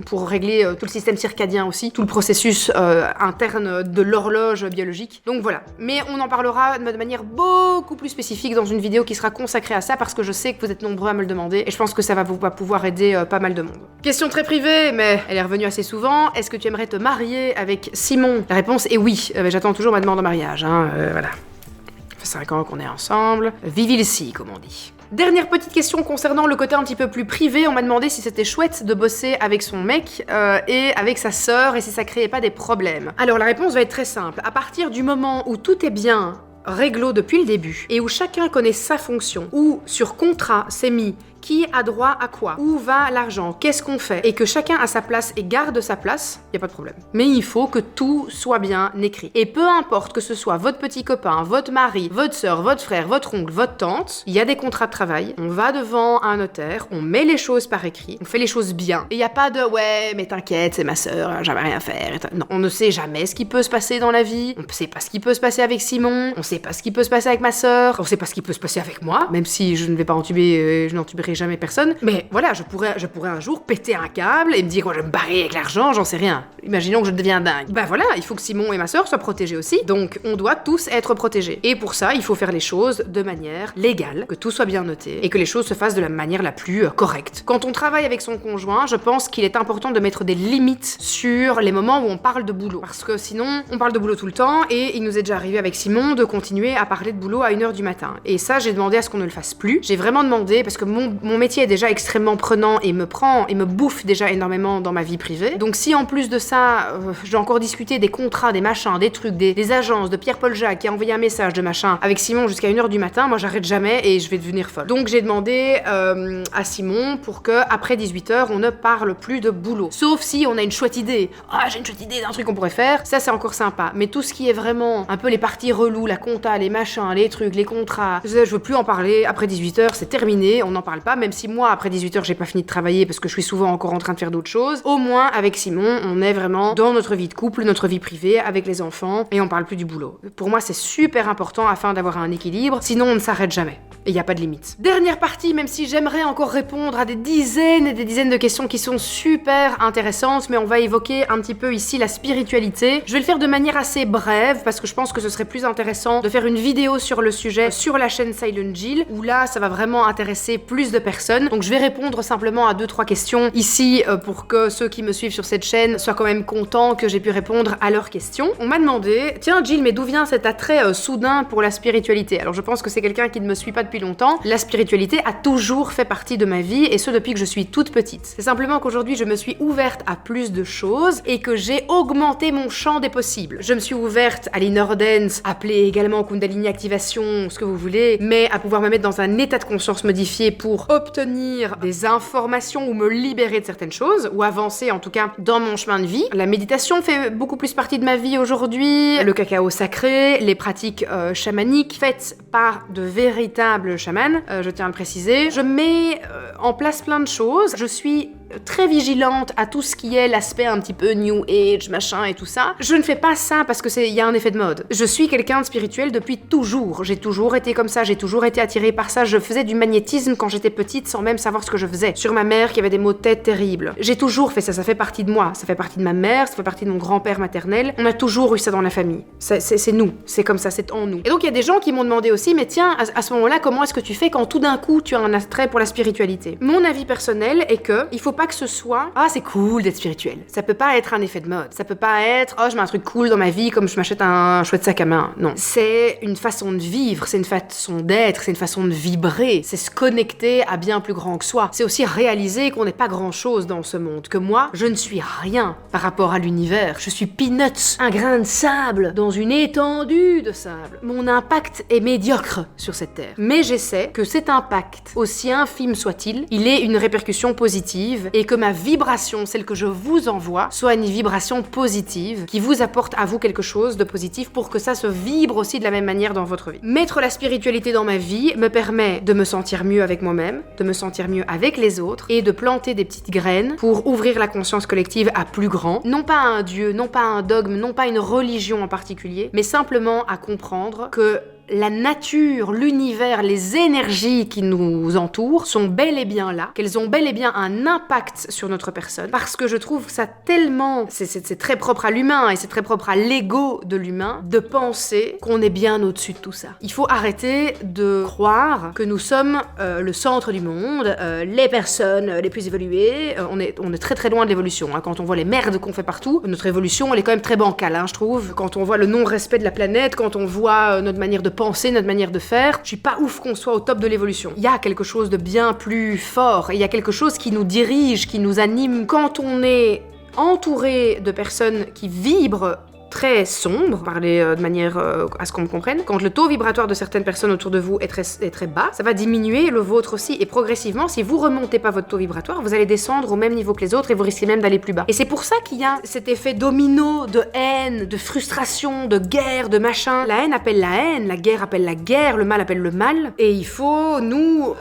pour régler tout le système circadien aussi, tout le processus interne de l'horloge biologique. Donc voilà, mais on en parlera de manière beaucoup plus spécifique dans une vidéo qui sera consacrée à ça parce que je sais que vous êtes nombreux à me le demander et je pense que ça va pouvoir aider pas mal de monde. Question très privée, mais elle est revenue assez souvent. Est-ce que tu aimerais te marier avec Simon? La réponse est oui. J'attends toujours ma demande en mariage, hein, voilà. Ça fait 5 ans qu'on est ensemble. Vivilsi, comme on dit. Dernière petite question concernant le côté un petit peu plus privé, on m'a demandé si c'était chouette de bosser avec son mec et avec sa sœur et si ça créait pas des problèmes. Alors la réponse va être très simple. À partir du moment où tout est bien réglo depuis le début et où chacun connaît sa fonction, où sur contrat c'est mis qui a droit à quoi, où va l'argent, qu'est-ce qu'on fait, et que chacun a sa place et garde sa place, y a pas de problème. Mais il faut que tout soit bien écrit. Et peu importe que ce soit votre petit copain, votre mari, votre sœur, votre frère, votre oncle, votre tante, il y a des contrats de travail, on va devant un notaire, on met les choses par écrit, on fait les choses bien. Et y a pas de ouais, mais t'inquiète, c'est ma sœur, jamais rien faire. Non, on ne sait jamais ce qui peut se passer dans la vie, on sait pas ce qui peut se passer avec Simon, on sait pas ce qui peut se passer avec ma sœur, on sait pas ce qui peut se passer avec moi, même si je ne vais pas entuber, je n'entuberai jamais personne. Mais voilà, je pourrais un jour péter un câble et me dire, je vais me barrer avec l'argent, j'en sais rien. Imaginons que je deviens dingue. Bah voilà, il faut que Simon et ma sœur soient protégés aussi, donc on doit tous être protégés. Et pour ça, il faut faire les choses de manière légale, que tout soit bien noté et que les choses se fassent de la manière la plus correcte. Quand on travaille avec son conjoint, je pense qu'il est important de mettre des limites sur les moments où on parle de boulot. Parce que sinon, on parle de boulot tout le temps et il nous est déjà arrivé avec Simon de continuer à parler de boulot à 1h du matin. Et ça, j'ai demandé à ce qu'on ne le fasse plus. J'ai vraiment demandé parce que mon métier est déjà extrêmement prenant et me bouffe déjà énormément dans ma vie privée. Donc si en plus de ça, je dois encore discuter des contrats, des machins, des trucs, des agences, de Pierre-Paul Jacques qui a envoyé un message de machin avec Simon jusqu'à 1h du matin, moi j'arrête jamais et je vais devenir folle. Donc j'ai demandé à Simon pour que après 18h, on ne parle plus de boulot. Sauf si on a une chouette idée. Ah, j'ai une chouette idée d'un truc qu'on pourrait faire. Ça c'est encore sympa. Mais tout ce qui est vraiment un peu les parties reloues, la compta, les machins, les trucs, les contrats, je veux plus en parler. Après 18h, c'est terminé, on n'en parle pas, même si moi après 18h j'ai pas fini de travailler parce que je suis souvent encore en train de faire d'autres choses. Au moins avec Simon, on est vraiment dans notre vie de couple, notre vie privée, avec les enfants et on parle plus du boulot. Pour moi c'est super important afin d'avoir un équilibre, sinon on ne s'arrête jamais. Et il n'y a pas de limite. Dernière partie, même si j'aimerais encore répondre à des dizaines et des dizaines de questions qui sont super intéressantes, mais on va évoquer un petit peu ici la spiritualité. Je vais le faire de manière assez brève parce que je pense que ce serait plus intéressant de faire une vidéo sur le sujet sur la chaîne Silent Jill, où là ça va vraiment intéresser plus de personnes. Donc je vais répondre simplement à 2-3 questions ici pour que ceux qui me suivent sur cette chaîne soient quand même contents que j'ai pu répondre à leurs questions. On m'a demandé, tiens Jill, mais d'où vient cet attrait soudain pour la spiritualité? Alors je pense que c'est quelqu'un qui ne me suit pas depuis depuis longtemps, la spiritualité a toujours fait partie de ma vie et ce depuis que je suis toute petite. C'est simplement qu'aujourd'hui je me suis ouverte à plus de choses et que j'ai augmenté mon champ des possibles. Je me suis ouverte à l'inner dance, appelée également Kundalini activation, ce que vous voulez, mais à pouvoir me mettre dans un état de conscience modifié pour obtenir des informations ou me libérer de certaines choses, ou avancer en tout cas dans mon chemin de vie. La méditation fait beaucoup plus partie de ma vie aujourd'hui, le cacao sacré, les pratiques chamaniques faites par de véritables chamans, je tiens à le préciser. Je mets en place plein de choses, je suis très vigilante à tout ce qui est l'aspect un petit peu new age, machin et tout ça. Je ne fais pas ça parce que il y a un effet de mode. Je suis quelqu'un de spirituel depuis toujours. J'ai toujours été comme ça, j'ai toujours été attirée par ça. Je faisais du magnétisme quand j'étais petite sans même savoir ce que je faisais. Sur ma mère qui avait des maux de tête terribles. J'ai toujours fait ça, ça fait partie de moi. Ça fait partie de ma mère, ça fait partie de mon grand-père maternel. On a toujours eu ça dans la famille. C'est nous, c'est comme ça, c'est en nous. Et donc il y a des gens qui m'ont demandé aussi, mais tiens, à ce moment-là, comment est-ce que tu fais quand tout d'un coup tu as un attrait pour la spiritualité? Mon avis personnel est que il faut pas que ce soit c'est cool d'être spirituel. Ça peut pas être un effet de mode. Ça peut pas être je mets un truc cool dans ma vie comme je m'achète un chouette sac à main. Non. C'est une façon de vivre, c'est une façon d'être, c'est une façon de vibrer, c'est se connecter à bien plus grand que soi. C'est aussi réaliser qu'on n'est pas grand chose dans ce monde, que moi, je ne suis rien par rapport à l'univers. Je suis peanuts, un grain de sable dans une étendue de sable. Mon impact est médiocre sur cette terre. Mais j'essaie que cet impact, aussi infime soit-il, il ait une répercussion positive et que ma vibration, celle que je vous envoie, soit une vibration positive qui vous apporte à vous quelque chose de positif pour que ça se vibre aussi de la même manière dans votre vie. Mettre la spiritualité dans ma vie me permet de me sentir mieux avec moi-même, de me sentir mieux avec les autres et de planter des petites graines pour ouvrir la conscience collective à plus grand. Non pas à un dieu, non pas à un dogme, non pas à une religion en particulier, mais simplement à comprendre que la nature, l'univers, les énergies qui nous entourent sont bel et bien là, qu'elles ont bel et bien un impact sur notre personne, parce que je trouve ça tellement... C'est très propre à l'humain et c'est très propre à l'ego de l'humain de penser qu'on est bien au-dessus de tout ça. Il faut arrêter de croire que nous sommes le centre du monde, les personnes les plus évoluées. On est très très loin de l'évolution. Hein. Quand on voit les merdes qu'on fait partout, notre évolution elle est quand même très bancale, hein, je trouve. Quand on voit le non-respect de la planète, quand on voit notre manière de penser, notre manière de faire, je suis pas ouf qu'on soit au top de l'évolution. Il y a quelque chose de bien plus fort, il y a quelque chose qui nous dirige, qui nous anime. Quand on est entouré de personnes qui vibrent très sombre, parler de manière à ce qu'on me comprenne. Quand le taux vibratoire de certaines personnes autour de vous est très bas, ça va diminuer le vôtre aussi. Et progressivement, si vous remontez pas votre taux vibratoire, vous allez descendre au même niveau que les autres et vous risquez même d'aller plus bas. Et c'est pour ça qu'il y a cet effet domino de haine, de frustration, de guerre, de machin. La haine appelle la haine, la guerre appelle la guerre, le mal appelle le mal. Et il faut, nous,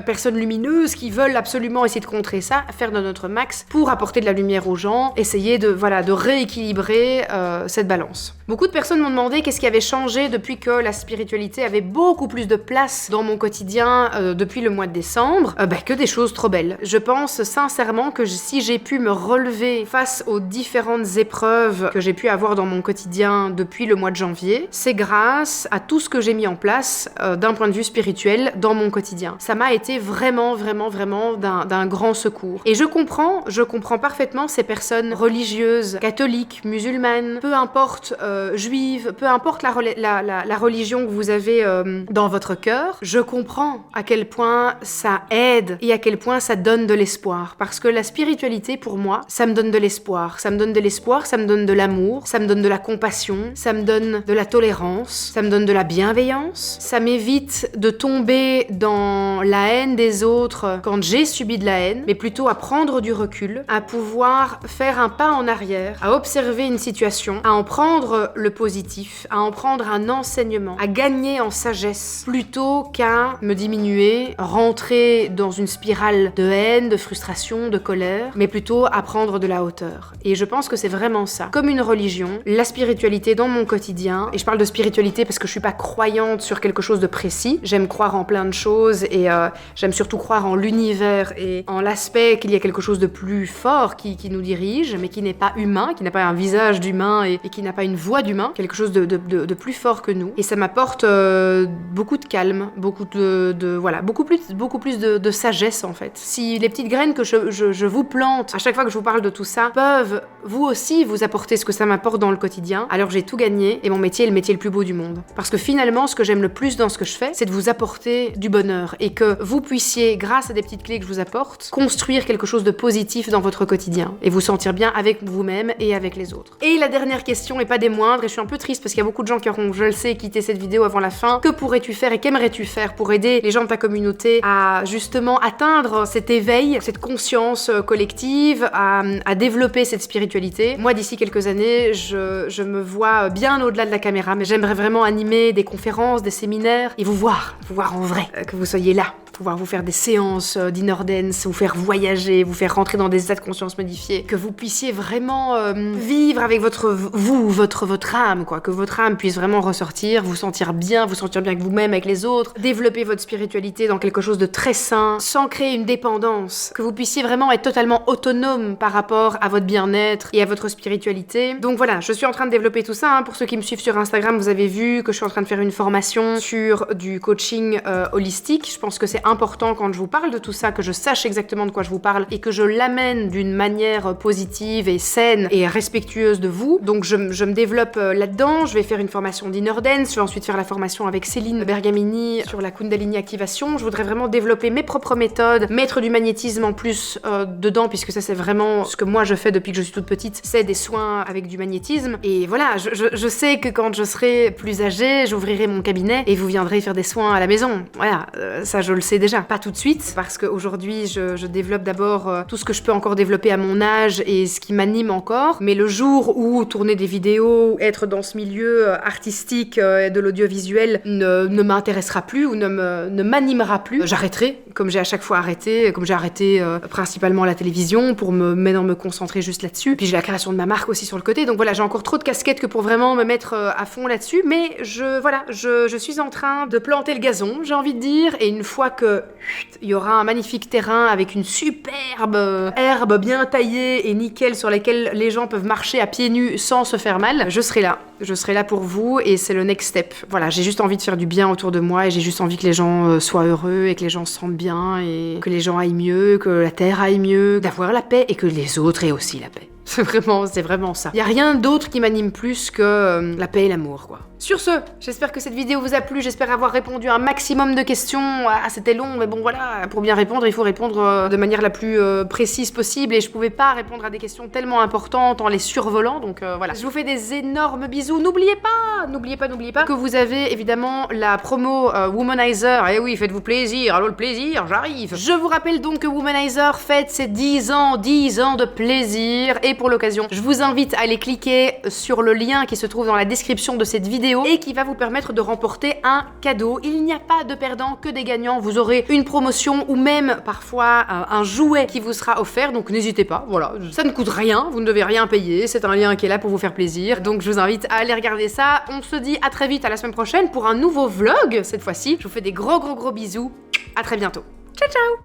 personnes lumineuses qui veulent absolument essayer de contrer ça, faire de notre max pour apporter de la lumière aux gens, essayer de rééquilibrer cette balance. Beaucoup de personnes m'ont demandé qu'est-ce qui avait changé depuis que la spiritualité avait beaucoup plus de place dans mon quotidien depuis le mois de décembre. Que des choses trop belles. Je pense sincèrement que si j'ai pu me relever face aux différentes épreuves que j'ai pu avoir dans mon quotidien depuis le mois de janvier, c'est grâce à tout ce que j'ai mis en place d'un point de vue spirituel dans mon quotidien. Ça m'a été vraiment d'un grand secours. Et je comprends parfaitement ces personnes religieuses, catholiques, musulmanes, peu importe juive, peu importe la religion que vous avez dans votre cœur, je comprends à quel point ça aide et à quel point ça donne de l'espoir. Parce que la spiritualité, pour moi, ça me donne de l'espoir. Ça me donne de l'espoir, ça me donne de l'amour, ça me donne de la compassion, ça me donne de la tolérance, ça me donne de la bienveillance. Ça m'évite de tomber dans la haine des autres quand j'ai subi de la haine, mais plutôt à prendre du recul, à pouvoir faire un pas en arrière, à observer une situation, à en prendre le positif, à en prendre un enseignement, à gagner en sagesse, plutôt qu'à me diminuer, rentrer dans une spirale de haine, de frustration, de colère, mais plutôt à prendre de la hauteur. Et je pense que c'est vraiment ça. Comme une religion, la spiritualité dans mon quotidien, et je parle de spiritualité parce que je suis pas croyante sur quelque chose de précis, j'aime croire en plein de choses et j'aime surtout croire en l'univers et en l'aspect qu'il y a quelque chose de plus fort qui nous dirige, mais qui n'est pas humain, qui n'a pas un visage d'humain et qui n'a pas une voix doigt d'humain, quelque chose de plus fort que nous. Et ça m'apporte beaucoup de calme, beaucoup plus de sagesse en fait. Si les petites graines que je vous plante à chaque fois que je vous parle de tout ça peuvent vous aussi vous apporter ce que ça m'apporte dans le quotidien, alors j'ai tout gagné et mon métier est le métier le plus beau du monde. Parce que finalement, ce que j'aime le plus dans ce que je fais, c'est de vous apporter du bonheur et que vous puissiez, grâce à des petites clés que je vous apporte, construire quelque chose de positif dans votre quotidien et vous sentir bien avec vous-même et avec les autres. Et la dernière question, et pas des moindres, et je suis un peu triste parce qu'il y a beaucoup de gens qui auront, je le sais, quitté cette vidéo avant la fin. Que pourrais-tu faire et qu'aimerais-tu faire pour aider les gens de ta communauté à justement atteindre cet éveil, cette conscience collective, à développer cette spiritualité? Moi, d'ici quelques années, je me vois bien au-delà de la caméra, mais j'aimerais vraiment animer des conférences, des séminaires et vous voir en vrai, que vous soyez là, pouvoir vous faire des séances d'inner dance, vous faire voyager, vous faire rentrer dans des états de conscience modifiés, que vous puissiez vraiment vivre avec votre âme, quoi, que votre âme puisse vraiment ressortir, vous sentir bien avec vous-même, avec les autres, développer votre spiritualité dans quelque chose de très sain, sans créer une dépendance, que vous puissiez vraiment être totalement autonome par rapport à votre bien-être et à votre spiritualité. Donc voilà, je suis en train de développer tout ça, hein. Pour ceux qui me suivent sur Instagram, vous avez vu que je suis en train de faire une formation sur du coaching holistique. Je pense que c'est important quand je vous parle de tout ça, que je sache exactement de quoi je vous parle et que je l'amène d'une manière positive et saine et respectueuse de vous. Donc je me développe là-dedans, je vais faire une formation d'inner dance, je vais ensuite faire la formation avec Céline Bergamini sur la Kundalini activation. Je voudrais vraiment développer mes propres méthodes, mettre du magnétisme en plus dedans, puisque ça c'est vraiment ce que moi je fais depuis que je suis toute petite, c'est des soins avec du magnétisme. Et voilà, je sais que quand je serai plus âgée, j'ouvrirai mon cabinet et vous viendrez faire des soins à la maison. Voilà, ça je le sais déjà. Pas tout de suite, parce qu'aujourd'hui je développe d'abord tout ce que je peux encore développer à mon âge et ce qui m'anime encore. Mais le jour où tourner des vidéos, être dans ce milieu artistique de l'audiovisuel ne m'intéressera plus ou ne m'animera plus, j'arrêterai, comme j'ai à chaque fois arrêté, comme j'ai arrêté principalement la télévision pour maintenant me concentrer juste là-dessus. Puis j'ai la création de ma marque aussi sur le côté, donc voilà, j'ai encore trop de casquettes que pour vraiment me mettre à fond là-dessus, mais je suis en train de planter le gazon, j'ai envie de dire, et une fois que il y aura un magnifique terrain avec une superbe herbe bien taillée et nickel sur laquelle les gens peuvent marcher à pieds nus sans se faire mal, je serai là pour vous et c'est le next step. Voilà, j'ai juste envie de faire du bien autour de moi et j'ai juste envie que les gens soient heureux et que les gens se sentent bien et que les gens aillent mieux, que la terre aille mieux, d'avoir la paix et que les autres aient aussi la paix. C'est vraiment ça. Il y a rien d'autre qui m'anime plus que la paix et l'amour, quoi. Sur ce, j'espère que cette vidéo vous a plu, j'espère avoir répondu à un maximum de questions. Ah, c'était long, mais bon voilà, pour bien répondre, il faut répondre de manière la plus précise possible et je pouvais pas répondre à des questions tellement importantes en les survolant, donc voilà. Je vous fais des énormes bisous. N'oubliez pas que vous avez évidemment la promo Womanizer. Eh oui, faites-vous plaisir, allô le plaisir, j'arrive. Je vous rappelle donc que Womanizer fête ses 10 ans de plaisir et pour l'occasion, je vous invite à aller cliquer sur le lien qui se trouve dans la description de cette vidéo et qui va vous permettre de remporter un cadeau. Il n'y a pas de perdants, que des gagnants. Vous aurez une promotion ou même parfois un jouet qui vous sera offert, donc n'hésitez pas, voilà. Ça ne coûte rien, vous ne devez rien payer, c'est un lien qui est là pour vous faire plaisir. Donc je vous invite à aller regarder ça. On se dit à très vite, à la semaine prochaine pour un nouveau vlog cette fois-ci. Je vous fais des gros bisous. À très bientôt. Ciao ciao.